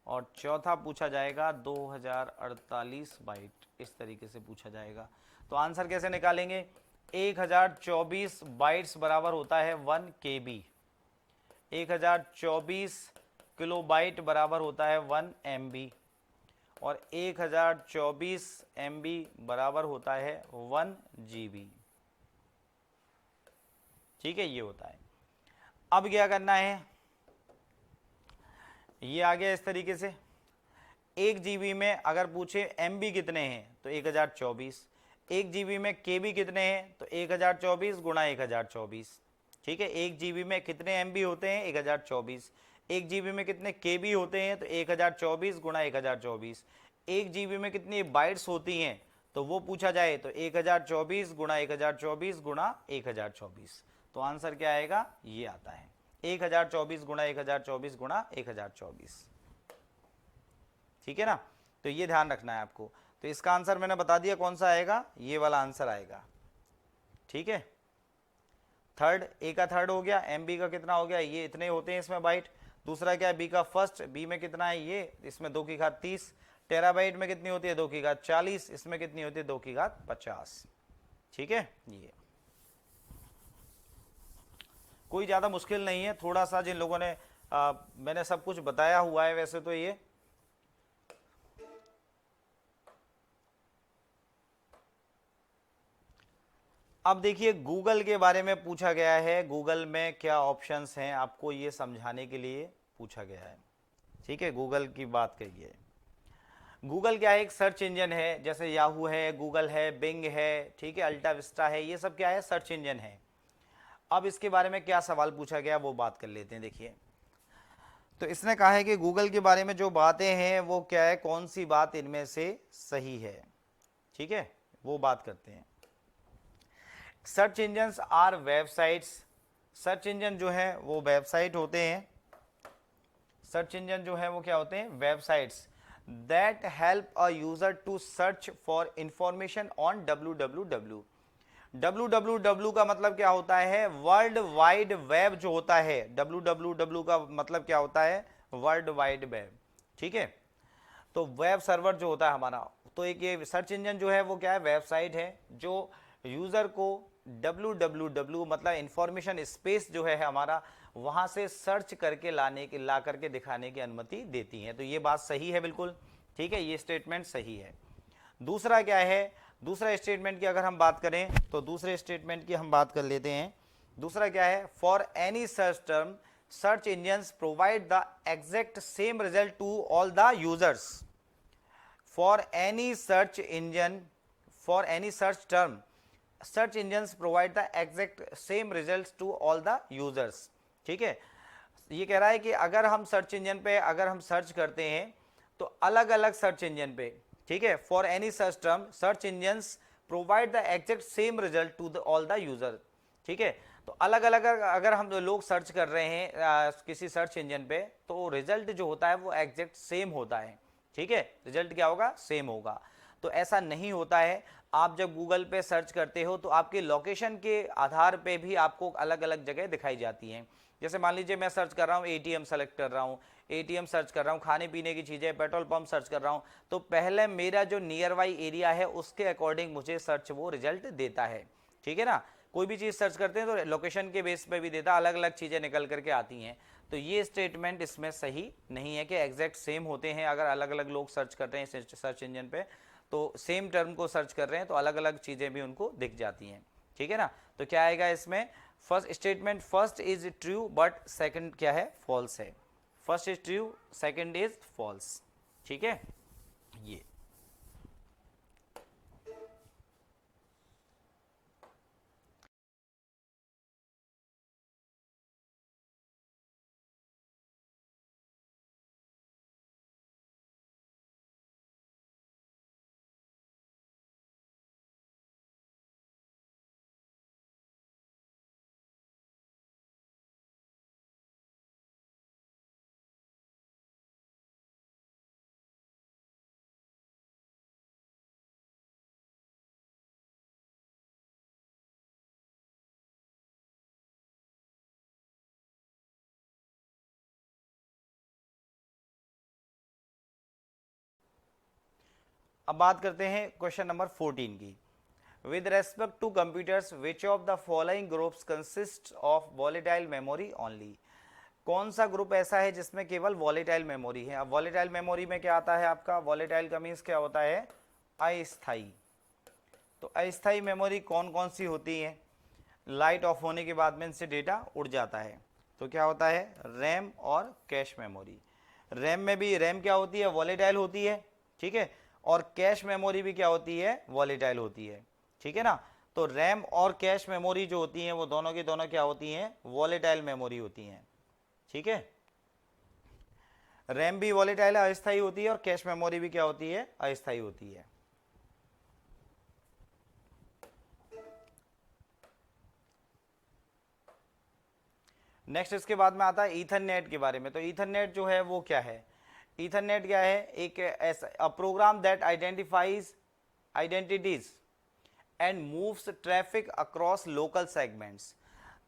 और चौथा पूछा जाएगा 2048 बाइट, इस तरीके से पूछा जाएगा। तो आंसर कैसे निकालेंगे, 1024 बाइट्स बराबर होता है 1 KB, 1024 किलोबाइट बराबर होता है 1 MB, और 1024 MB बराबर होता है 1 GB। ठीक है, ये होता है। अब क्या करना है, ये आ गया इस तरीके से। 1 GB में अगर पूछे MB कितने हैं तो 1024, 1 GB में KB कितने हैं तो 1024 गुणा 1024। ठीक है, 1 GB में कितने MB होते हैं 1024, 1 GB में कितने KB होते हैं तो 1024 गुणा 1024, 1 GB में कितनी बाइट्स होती हैं तो वो पूछा जाए तो 1024 गुणा 1024 गुणा 1024। तो आंसर क्या आएगा, ये आता है 1024 गुणा 1024 गुणा 1024। ठीक है ना, तो ये ध्यान रखना है आपको। तो इसका आंसर मैंने बता दिया कौन सा आएगा, ये वाला आंसर आएगा। ठीक है, थर्ड, ए का थर्ड हो गया, MB का कितना हो गया, ये इतने होते हैं इसमें बाइट। दूसरा क्या है, B का फर्स्ट, B में कितना है ये, इसमें 2 की घात 30, टेराबाइट में कितनी होती है 2 की घात 40, इसमें कितनी होती है 2 की घात 50। ठीक है, ये कोई ज़्यादा मुश्किल नहीं है, थोड़ा सा जिन लोगों ने मैंने सब कुछ बताया हुआ है वैसे तो ये। अब देखिए गूगल के बारे में पूछा गया है, गूगल में क्या ऑप्शंस हैं आपको ये समझाने के लिए पूछा गया है। ठीक है, गूगल की बात कही है। गूगल क्या है, एक सर्च इंजन है, जैसे याहू है, गूगल है, बिंग है, ठीक है, अल्टा विस्टा है, ये सब क्या है, सर्च इंजन है। अब इसके बारे में क्या सवाल पूछा गया वो बात कर लेते हैं। देखिए, तो इसने कहा है कि गूगल के बारे में जो बातें हैं वो क्या है, कौन सी बात इनमें से सही है। ठीक है, वो बात करते हैं। Search engines are websites, search engine जो है वो वेबसाइट होते हैं। सर्च इंजन जो है वो क्या होते हैं, websites that help a user to search for information on www। www का मतलब क्या होता है, वर्ल्ड वाइड वेब जो होता है। www का मतलब क्या होता है, वर्ल्ड वाइड वेब। ठीक है, तो वेब सर्वर जो होता है हमारा, तो एक ये सर्च इंजन जो है वो क्या है, वेबसाइट है जो यूजर को www मतलब इंफॉर्मेशन स्पेस जो है हमारा, वहां से सर्च करके ला करके दिखाने की अनुमति देती है। तो ये बात सही है बिल्कुल। ठीक है, ये स्टेटमेंट सही है। दूसरा क्या है, दूसरा स्टेटमेंट की अगर हम बात करें तो दूसरे स्टेटमेंट की हम बात कर लेते हैं। दूसरा क्या है, for any search term search engines provide the exact same result to all the users. For any search engine, for any search term search engines provide the exact same result to all the users. ठीक है, ये कह रहा है कि अगर हम search engine पे अगर हम सर्च करते हैं तो अलग अलग सर्च इंजन पे, ठीक है, for any search term search engines provide the exact same result to all the user. ठीक है, तो अलग अलग अगर हम लोग सर्च कर रहे हैं किसी सर्च इंजन पे तो रिजल्ट जो होता है वो एग्जैक्ट सेम होता है। ठीक है, रिजल्ट क्या होगा, सेम होगा। तो ऐसा नहीं होता है। आप जब गूगल पे सर्च करते हो तो आपके लोकेशन के आधार पे भी आपको अलग अलग जगह दिखाई जाती हैं। जैसे मान लीजिए मैं सर्च कर रहा हूँ एटीएम सेलेक्ट कर रहा हूँ, एटीएम सर्च कर रहा हूँ, खाने पीने की चीज़ें, पेट्रोल पंप सर्च कर रहा हूँ, तो पहले मेरा जो नियर बाई एरिया है उसके अकॉर्डिंग मुझे सर्च वो रिजल्ट देता है। ठीक है ना, कोई भी चीज़ सर्च करते हैं तो लोकेशन के बेस पे भी देता, अलग अलग चीज़ें निकल करके आती हैं। तो ये स्टेटमेंट इसमें सही नहीं है कि एग्जैक्ट सेम होते हैं। अगर अलग अलग लोग सर्च कर रहे हैं सर्च इंजन पे तो सेम टर्म को सर्च कर रहे हैं तो अलग अलग चीज़ें भी उनको दिख जाती हैं। ठीक है ना, तो क्या आएगा इसमें, first statement first is true but second क्या है, फॉल्स है। First is true, second is false. ठीक है, ये अब बात करते हैं क्वेश्चन नंबर 14 की। With respect to computers which of the following groups consist of volatile memory only. कौन सा ग्रुप ऐसा है जिसमें केवल वॉलेटाइल मेमोरी है। अब वॉलेटाइल मेमोरी में क्या आता है आपका, वॉलेटाइल का मीन्स क्या होता है, अस्थाई। तो अस्थाई मेमोरी कौन कौन सी होती है, लाइट ऑफ होने के बाद में इनसे डेटा उड़ जाता है। तो क्या होता है, रैम और कैश मेमोरी। रैम में भी, रैम क्या होती है, वॉलेटाइल होती है। ठीक है, और कैश मेमोरी भी क्या होती है, वॉलेटाइल होती है। ठीक है ना, तो रैम और कैश मेमोरी जो होती हैं वो दोनों की दोनों क्या होती हैं, वॉलेटाइल मेमोरी होती हैं। ठीक है, रैम भी वॉलेटाइल अस्थाई होती है और कैश मेमोरी भी क्या होती है, अस्थाई होती है। नेक्स्ट इसके बाद में आता है ईथरनेट के बारे में। तो ईथरनेट जो है वो क्या है, ईथरनेट क्या है, एक ऐसा program that identifies identities and moves traffic across local segments.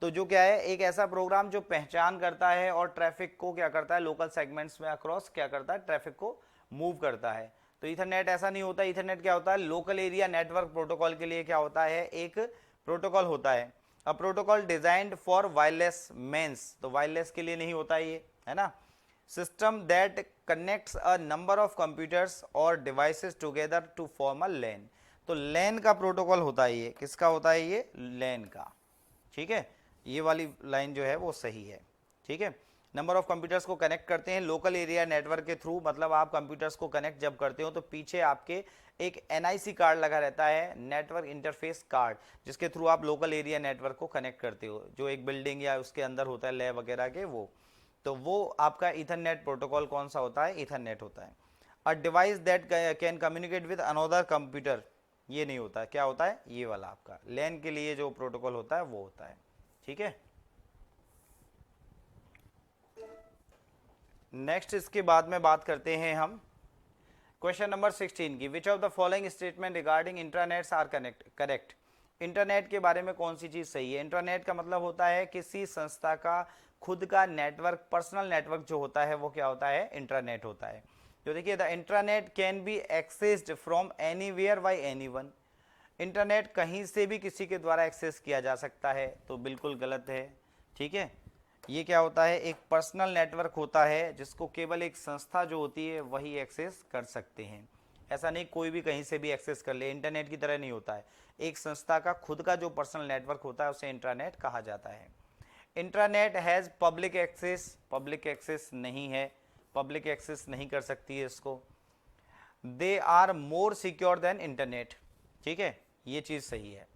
तो जो क्या है, एक ऐसा प्रोग्राम जो पहचान करता है और ट्रैफिक को क्या करता है, लोकल सेगमेंट्स में अक्रॉस क्या करता है, ट्रैफिक को मूव करता है। तो ईथरनेट ऐसा नहीं होता। ईथरनेट क्या होता है, लोकल एरिया नेटवर्क प्रोटोकॉल के लिए क्या होता है, एक प्रोटोकॉल होता है। A protocol designed for wireless MANs, तो वायरलेस के लिए नहीं होता ये, है ना। System that connects a number of computers और devices together to form a LAN. तो लैन का प्रोटोकॉल होता है ये, किसका होता है ये, लैन का। ठीक है, ये वाली लाइन जो है वो सही है। ठीक है, नंबर ऑफ कंप्यूटर्स को कनेक्ट करते हैं लोकल एरिया नेटवर्क के थ्रू। मतलब आप कंप्यूटर्स को कनेक्ट जब करते हो तो पीछे आपके एक एनआईसी कार्ड लगा रहता है, नेटवर्क इंटरफेस कार्ड, जिसके थ्रू आप लोकल एरिया नेटवर्क को कनेक्ट करते हो, जो एक बिल्डिंग या उसके अंदर होता है, लैब वगैरह के वो। तो वो आपका ईथरनेट प्रोटोकॉल कौन सा होता है, ईथरनेट होता है। A device that can communicate with another computer, ये नहीं होता, क्या होता है, ये वाला आपका लैन के लिए जो प्रोटोकॉल होता है वो होता है। ठीक है, नेक्स्ट इसके बाद में बात करते हैं हम क्वेश्चन नंबर 16 की। Which of the following statement regarding internets are correct. Internet के बारे में कौन सी चीज सही है। इंटरनेट का मतलब होता है किसी संस्था का खुद का नेटवर्क, पर्सनल नेटवर्क जो होता है वो क्या होता है, इंटरनेट होता है। जो देखिए, the internet can be accessed from anywhere bye anyone. Internet कहीं से भी किसी के द्वारा एक्सेस किया जा सकता है, तो बिल्कुल गलत है। ठीक है, ये क्या होता है, एक पर्सनल नेटवर्क होता है जिसको केवल एक संस्था जो होती है वही एक्सेस कर सकते हैं। ऐसा नहीं कोई भी कहीं से भी एक्सेस कर ले, इंटरनेट की तरह नहीं होता है। एक संस्था का खुद का जो पर्सनल नेटवर्क होता है उसे इंटरनेट कहा जाता है। Internet has public access, public access नहीं है, पब्लिक एक्सेस नहीं कर सकती है इसको। They are more secure than internet. ठीक है, ये चीज़ सही है,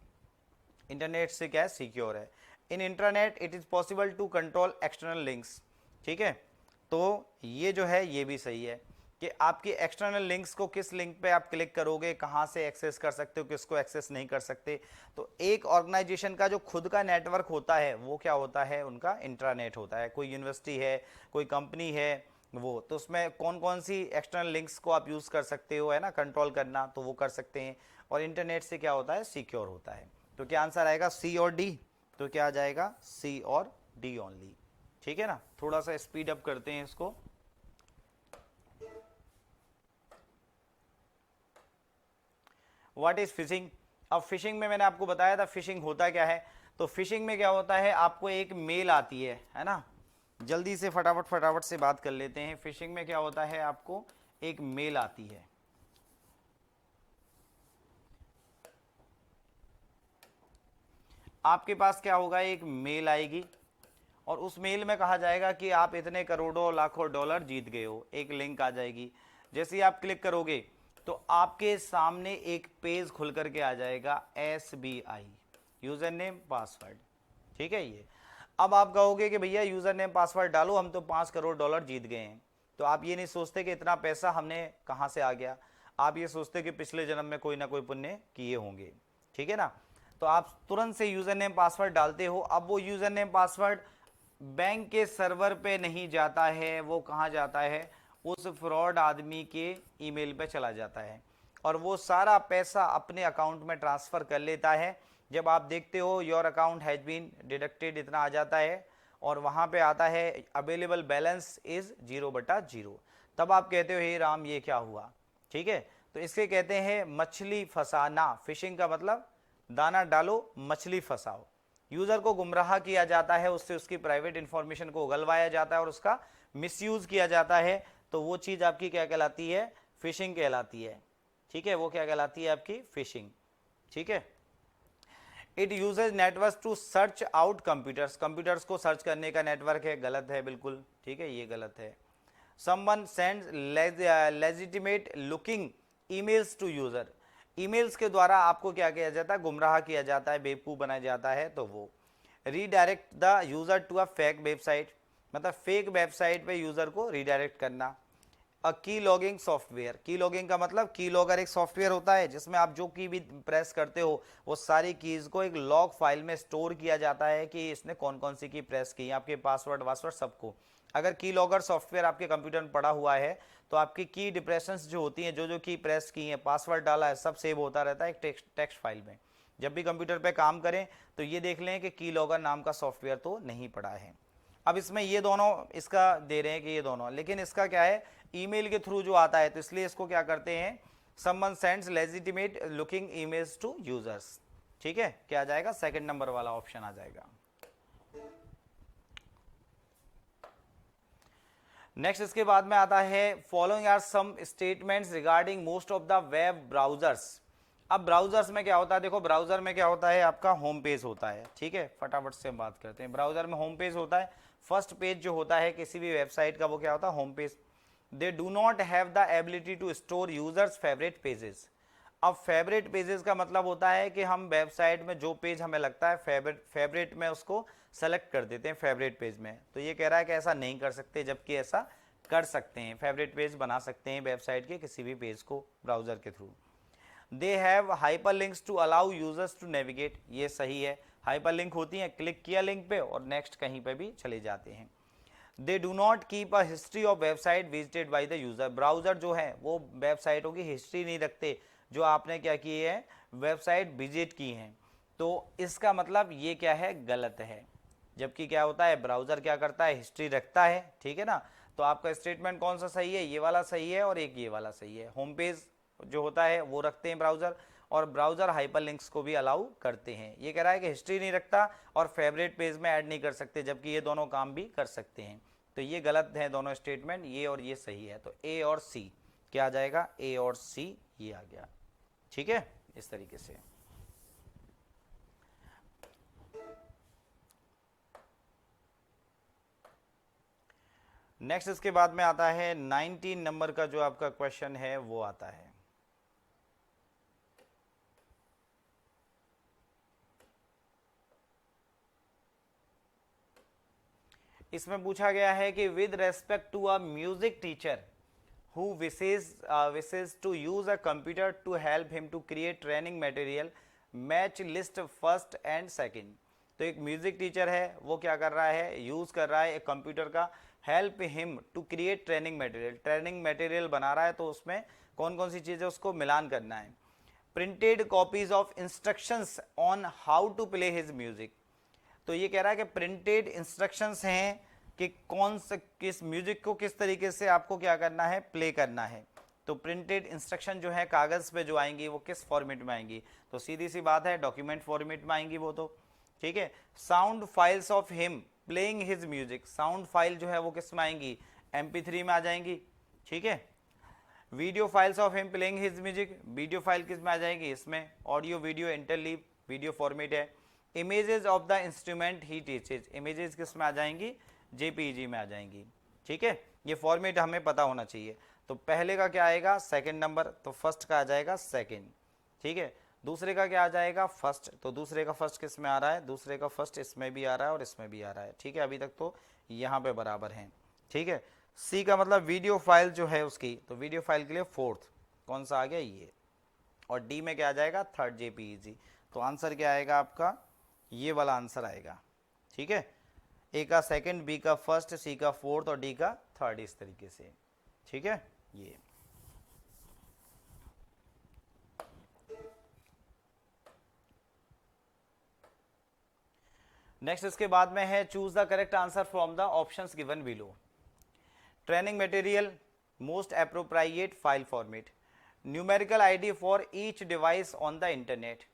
इंटरनेट से क्या है, सिक्योर है। In internet it is possible to control external links. ठीक है, तो ये जो है ये भी सही है कि आपकी एक्सटर्नल लिंक्स को, किस लिंक पे आप क्लिक करोगे, कहाँ से एक्सेस कर सकते हो, किसको एक्सेस नहीं कर सकते। तो एक ऑर्गेनाइजेशन का जो खुद का नेटवर्क होता है वो क्या होता है, उनका इंट्रानेट होता है। कोई यूनिवर्सिटी है, कोई कंपनी है, वो तो उसमें कौन कौन सी एक्सटर्नल लिंक्स को आप यूज़ कर सकते हो, है ना, कंट्रोल करना, तो वो कर सकते हैं। और इंटरनेट से क्या होता है, सिक्योर होता है। तो क्या आंसर आएगा, सी और डी। तो क्या आ जाएगा, सी और डी ओनली। ठीक है ना, थोड़ा सा स्पीड अप करते हैं इसको। What is fishing. अब फिशिंग में मैंने आपको बताया था फिशिंग होता क्या है। तो फिशिंग में क्या होता है, आपको एक मेल आती है ना, जल्दी से फटाफट फटाफट से बात कर लेते हैं। फिशिंग में क्या होता है, आपको एक मेल आती है, आपके पास क्या होगा, एक मेल आएगी और उस मेल में कहा जाएगा कि आप इतने करोड़ों लाखों डॉलर जीत गए हो। एक लिंक आ जाएगी, जैसे ही आप क्लिक करोगे तो आपके सामने एक पेज खुल करके आ जाएगा, SBI यूजर नेम पासवर्ड। ठीक है, ये अब आप कहोगे कि भैया यूजर नेम पासवर्ड डालो, हम तो 5 करोड़ डॉलर जीत गए हैं। तो आप ये नहीं सोचते कि इतना पैसा हमने कहाँ से आ गया, आप ये सोचते कि पिछले जन्म में कोई ना कोई पुण्य किए होंगे। ठीक है ना, तो आप तुरंत से यूजर नेम पासवर्ड डालते हो। अब वो यूजर नेम पासवर्ड बैंक के सर्वर पे नहीं जाता है, वो कहाँ जाता है, उस फ्रॉड आदमी के ईमेल पे चला जाता है और वो सारा पैसा अपने अकाउंट में ट्रांसफ़र कर लेता है। जब आप देखते हो your account has been deducted इतना आ जाता है और वहाँ पे आता है अवेलेबल बैलेंस इज़ 0/0, तब आप कहते हो हे राम ये क्या हुआ। ठीक है, तो इसके कहते हैं मछली फंसाना। फिशिंग का मतलब दाना डालो मछली फंसाओ, यूज़र को गुमराह किया जाता है, उससे उसकी प्राइवेट इंफॉर्मेशन को उगलवाया जाता है और उसका मिसयूज़ किया जाता है। तो वो चीज़ आपकी क्या कहलाती है, फिशिंग कहलाती है। ठीक है, वो क्या कहलाती है, आपकी फिशिंग। ठीक है, it uses network to search out computers, computers को सर्च करने का नेटवर्क है, गलत है बिल्कुल। ठीक है, ये गलत है। Someone sends legitimate looking emails to user, emails के द्वारा आपको क्या किया जाता है, गुमराह किया जाता है, बेवकूफ़ बनाया जाता है। तो वो redirect the user to a fake website, मतलब फेक वेबसाइट पे यूज़र को रीडायरेक्ट करना। अ की लॉगिंग सॉफ्टवेयर, की लॉगिंग का मतलब की लॉगर एक सॉफ्टवेयर होता है जिसमें आप जो की भी प्रेस करते हो वो सारी कीज़ को एक लॉग फाइल में स्टोर किया जाता है कि इसने कौन कौन सी की प्रेस की, आपके पासवर्ड वासवर्ड सबको। अगर की लॉगर सॉफ्टवेयर आपके कंप्यूटर में पड़ा हुआ है तो आपकी की डिप्रेशंस जो होती हैं, जो जो की प्रेस की हैं, पासवर्ड डाला है, सब सेव होता रहता है एक टेक्स्ट फाइल में। जब भी कंप्यूटर पे काम करें तो ये देख लें कि की लॉगर नाम का सॉफ्टवेयर तो नहीं पड़ा है। अब इसमें ये दोनों इसका दे रहे हैं कि ये दोनों, लेकिन इसका क्या है, ईमेल के थ्रू जो आता है, तो इसलिए इसको क्या करते हैं, someone sends legitimate looking emails to users. ठीक है, क्या आ जाएगा, सेकंड नंबर वाला ऑप्शन आ जाएगा। नेक्स्ट इसके बाद में आता है following are some statements regarding most of the web browsers. अब ब्राउजर्स में क्या होता है, देखो ब्राउजर में क्या होता है, आपका होम पेज होता है। ठीक है, फटाफट से हम बात करते हैं। ब्राउजर में होम पेज होता है, फर्स्ट पेज जो होता है किसी भी वेबसाइट का वो क्या होता है, home page. They do not have the ability to store users favourite pages. अब फेवरेट पेजेस का मतलब होता है कि हम वेबसाइट में जो पेज हमें लगता है फेवरेट में उसको सेलेक्ट कर देते हैं फेवरेट पेज में। तो ये कह रहा है कि ऐसा नहीं कर सकते, जबकि ऐसा कर सकते हैं, फेवरेट पेज बना सकते हैं वेबसाइट के किसी भी पेज को ब्राउजर के through. They have hyperlinks to allow users to navigate, ये सही है, हाइपर लिंक होती हैं, क्लिक किया लिंक पे और नेक्स्ट कहीं पे भी चले जाते हैं। दे do not keep a history of website visited by the user, browser जो है वो वेबसाइटों की हिस्ट्री नहीं रखते जो आपने क्या की है, वेबसाइट विजिट की हैं। तो इसका मतलब ये क्या है, गलत है। जबकि क्या होता है, ब्राउजर क्या करता है, हिस्ट्री रखता है। ठीक है ना, तो आपका स्टेटमेंट कौन सा सही है, ये वाला सही है और एक ये वाला सही है। होम पेज जो होता है वो रखते हैं ब्राउजर, और ब्राउजर हाइपरलिंक्स को भी अलाउ करते हैं। ये कह रहा है कि हिस्ट्री नहीं रखता और फेवरेट पेज में ऐड नहीं कर सकते, जबकि ये दोनों काम भी कर सकते हैं। तो ये गलत है दोनों स्टेटमेंट, ये और ये सही है। तो ए और सी क्या आ जाएगा, ए और सी ये आ गया। ठीक है, इस तरीके से। नेक्स्ट इसके बाद में आता है 19 नंबर का जो आपका क्वेश्चन है वो आता है। इसमें पूछा गया है कि with respect to a music teacher who wishes to use a computer to help him to create training material, match list first and second। तो एक म्यूजिक टीचर है, वो क्या कर रहा है, यूज कर रहा है एक कंप्यूटर का help him to create training material, training material बना रहा है तो उसमें कौन कौन सी चीज़ें उसको मिलान करना है। Printed copies of instructions on how to play his music, तो ये कह रहा है कि प्रिंटेड इंस्ट्रक्शंस हैं कि कौन से किस म्यूजिक को किस तरीके से आपको क्या करना है, प्ले करना है। तो प्रिंटेड इंस्ट्रक्शन जो है कागज़ पे जो आएंगी वो किस फॉर्मेट में आएंगी, तो सीधी सी बात है डॉक्यूमेंट फॉर्मेट में आएंगी वो तो, ठीक है। Sound files of him playing his music, sound file जो है वो किस में आएंगी, MP3 में आ जाएंगी, ठीक है। Video files of him playing his music, video file किस में आ जाएगी, इसमें audio video interleave video format है। Images of the instrument he teaches, images किस में आ जाएंगी, JPEG में आ जाएंगी, ठीक है। ये फॉर्मेट हमें पता होना चाहिए। तो पहले का क्या आएगा, सेकंड नंबर, तो फर्स्ट का आ जाएगा सेकंड, ठीक है। दूसरे का क्या आ जाएगा, फर्स्ट, तो दूसरे का फर्स्ट किस में आ रहा है, दूसरे का फर्स्ट इसमें भी आ रहा है और इसमें भी आ रहा है, ठीक है। अभी तक तो यहाँ पे बराबर हैं, ठीक है। सी का मतलब वीडियो फाइल जो है उसकी, तो वीडियो फाइल के लिए फोर्थ कौन सा आ गया, ये। और डी में क्या आ जाएगा, थर्ड JPEG। तो आंसर क्या आएगा आपका, ये वाला आंसर आएगा, ठीक है। ए का सेकंड, बी का फर्स्ट, सी का फोर्थ और डी का थर्ड, इस तरीके से, ठीक है। ये नेक्स्ट इसके बाद में है choose the correct answer from the options given below. Training material, most appropriate file format, numerical ID for each device on the internet.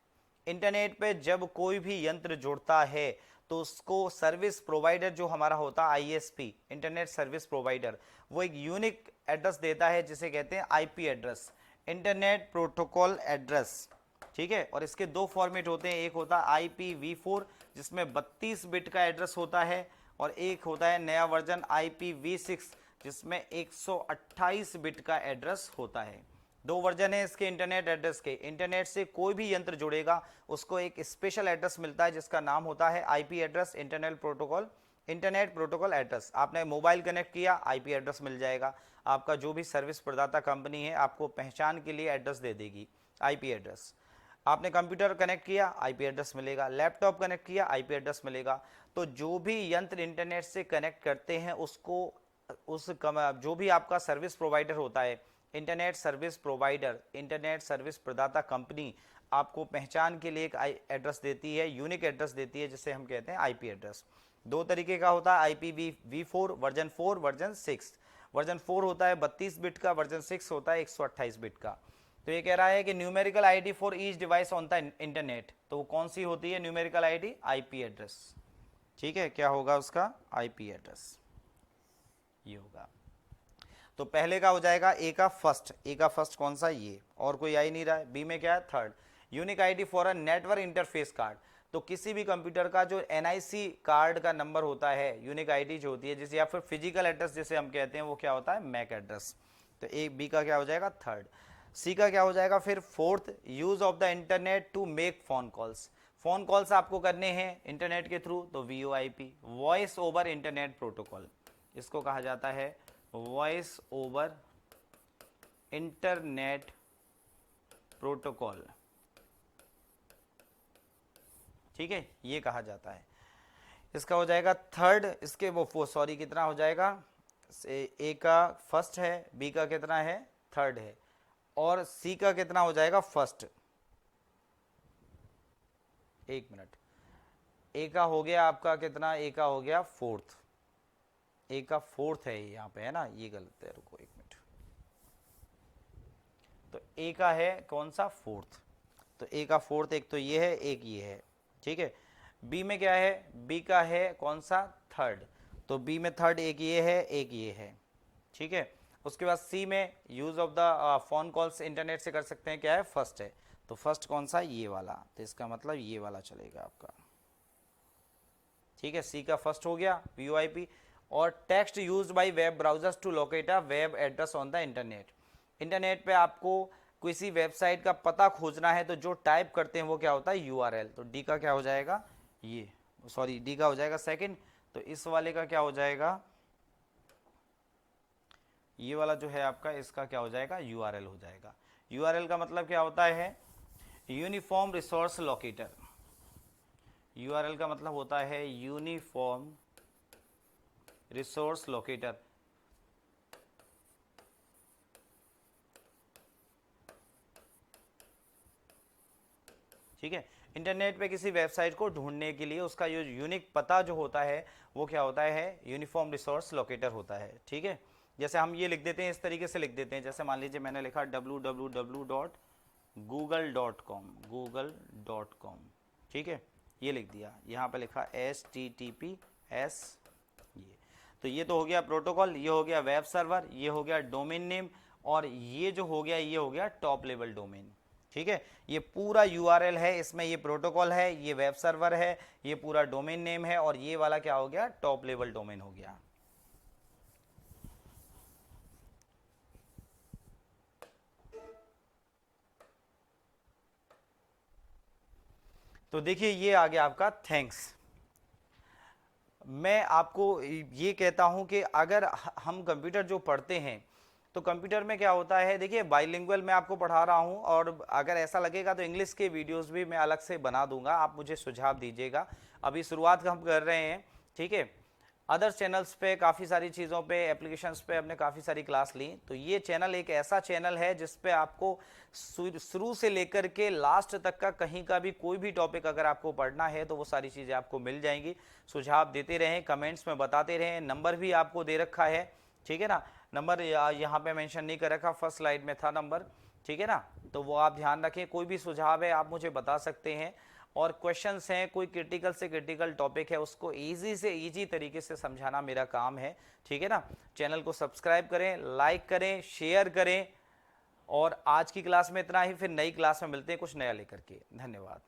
Internet पे जब कोई भी यंत्र जुड़ता है तो उसको सर्विस प्रोवाइडर जो हमारा होता है ISP, इंटरनेट सर्विस प्रोवाइडर, वो एक यूनिक एड्रेस देता है जिसे कहते हैं IP address, internet protocol address, ठीक है। और इसके दो फॉर्मेट होते हैं, एक होता है IPv4 जिसमें 32 बिट का एड्रेस होता है, और एक होता है नया वर्जन IPv6 जिसमें 128 बिट का एड्रेस होता है। दो वर्जन है इसके इंटरनेट एड्रेस के। इंटरनेट से कोई भी यंत्र जुड़ेगा उसको एक स्पेशल एड्रेस मिलता है जिसका नाम होता है IP address, internet protocol address. आपने मोबाइल कनेक्ट किया, IP एड्रेस मिल जाएगा। आपका जो भी सर्विस प्रदाता कंपनी है आपको पहचान के लिए एड्रेस दे देगी, IP एड्रेस। आपने कंप्यूटर कनेक्ट किया, IP एड्रेस मिलेगा। लैपटॉप कनेक्ट किया, IP एड्रेस मिलेगा। तो जो भी यंत्र इंटरनेट से कनेक्ट करते हैं उसको जो भी आपका सर्विस प्रोवाइडर होता है, internet service provider, internet service प्रदाता कंपनी, आपको पहचान के लिए एक एड्रेस देती है, यूनिक एड्रेस देती है जिसे हम कहते हैं IP एड्रेस। दो तरीके का होता है, IPv4 वर्जन 4, वर्जन 6। वर्जन 4 होता है 32 बिट का, वर्जन 6 होता है 128 बिट का। तो ये कह रहा है कि numerical ID for each device on the internet, तो वो कौन सी होती है न्यूमेरिकल आईडी, IP एड्रेस, ठीक है। क्या होगा उसका, IP एड्रेस, ये होगा। तो पहले का हो जाएगा ए का फर्स्ट कौन सा, ये, और कोई आ ही नहीं रहा है। बी में क्या है, third. Unique ID for a network interface card, तो किसी भी कंप्यूटर का जो NIC कार्ड का नंबर होता है, यूनिक आईडी जो होती है जिसे, या फिर फिजिकल एड्रेस जिसे हम कहते हैं, वो क्या होता है, मैक एड्रेस। तो ए बी का क्या हो जाएगा, थर्ड। सी का क्या हो जाएगा फिर, fourth. Use of the internet to make phone calls, phone calls आपको करने हैं इंटरनेट के थ्रू, तो VoIP, voice over internet protocol, इसको कहा जाता है वॉइस ओवर इंटरनेट प्रोटोकॉल, ठीक है, ये कहा जाता है। इसका हो जाएगा थर्ड। इसके वो सॉरी कितना हो जाएगा, ए का फर्स्ट है, बी का कितना है, थर्ड है, और सी का कितना हो जाएगा, फर्स्ट। एक मिनट, ए का हो गया आपका कितना, ए का हो गया फोर्थ, ए का फोर्थ है यहाँ पे, है ना, ये गलत है, रुको एक मिनट। तो ए का है कौन सा, फोर्थ, तो ए का फोर्थ एक तो ये है, एक ये है, ठीक है। बी में क्या है, बी का है कौन सा, थर्ड, तो बी में थर्ड एक ये है, एक ये है, ठीक है। उसके बाद सी में use of the phone calls internet से कर सकते हैं, क्या है, फर्स्ट है, तो फर्स्ट कौन सा, ये वाला, तो इसका मतलब ये वाला चलेगा आपका, ठीक है। सी का फर्स्ट हो गया VoIP। और text used by web browsers to locate a web address on the internet, internet पे आपको किसी वेबसाइट का पता खोजना है तो जो टाइप करते हैं वो क्या होता है, URL। तो डी का क्या हो जाएगा, ये सॉरी डी का हो जाएगा सेकंड। तो इस वाले का क्या हो जाएगा, ये वाला जो है आपका, इसका क्या हो जाएगा, URL हो जाएगा। URL का मतलब क्या होता है, यूनिफॉर्म रिसोर्स लोकेटर। URL का मतलब होता है यूनिफॉर्म रिसोर्स लोकेटर। ठीक है, इंटरनेट पे किसी वेबसाइट को ढूंढने के लिए उसका जो यूनिक पता जो होता है वो क्या होता है, यूनिफॉर्म रिसोर्स लोकेटर होता है। ठीक है, जैसे हम ये लिख देते हैं, इस तरीके से लिख देते हैं, जैसे मान लीजिए मैंने लिखा www.google.com, ठीक है, ये लिख दिया, यहाँ पे लिखा HTTPS, ये तो हो गया प्रोटोकॉल, ये हो गया वेब सर्वर, ये हो गया डोमेन नेम, और ये जो हो गया ये हो गया टॉप लेवल डोमेन। ठीक है, ये पूरा URL है, इसमें ये प्रोटोकॉल है, ये वेब सर्वर है, ये पूरा डोमेन नेम है, और ये वाला क्या हो गया, टॉप लेवल डोमेन हो गया। तो देखिए ये आ गया आपका थैंक्स। मैं आपको ये कहता हूं कि अगर हम कंप्यूटर जो पढ़ते हैं तो कंप्यूटर में क्या होता है, देखिए बाइलिंगुअल मैं आपको पढ़ा रहा हूं, और अगर ऐसा लगेगा तो इंग्लिश के वीडियोस भी मैं अलग से बना दूंगा, आप मुझे सुझाव दीजिएगा। अभी शुरुआत हम कर रहे हैं। ठीक है, अदर चैनल्स पे काफ़ी सारी चीज़ों पे, एप्लीकेशंस पे हमने काफ़ी सारी क्लास ली, तो ये चैनल एक ऐसा चैनल है जिस पे आपको शुरू से लेकर के लास्ट तक का कहीं का भी कोई भी टॉपिक अगर आपको पढ़ना है तो वो सारी चीज़ें आपको मिल जाएंगी। सुझाव देते रहें, कमेंट्स में बताते रहें, नंबर भी आपको दे रखा है। ठीक है ना, नंबर यहाँ पे मेंशन नहीं कर रखा, फर्स्ट स्लाइड में था नंबर। ठीक है ना, तो वो आप ध्यान रखें, कोई भी सुझाव है आप मुझे बता सकते हैं, और क्वेश्चंस हैं, कोई क्रिटिकल से क्रिटिकल टॉपिक है उसको इजी से इजी तरीके से समझाना मेरा काम है। ठीक है ना, चैनल को सब्सक्राइब करें, लाइक करें, शेयर करें, और आज की क्लास में इतना ही, फिर नई क्लास में मिलते हैं कुछ नया लेकर के। धन्यवाद।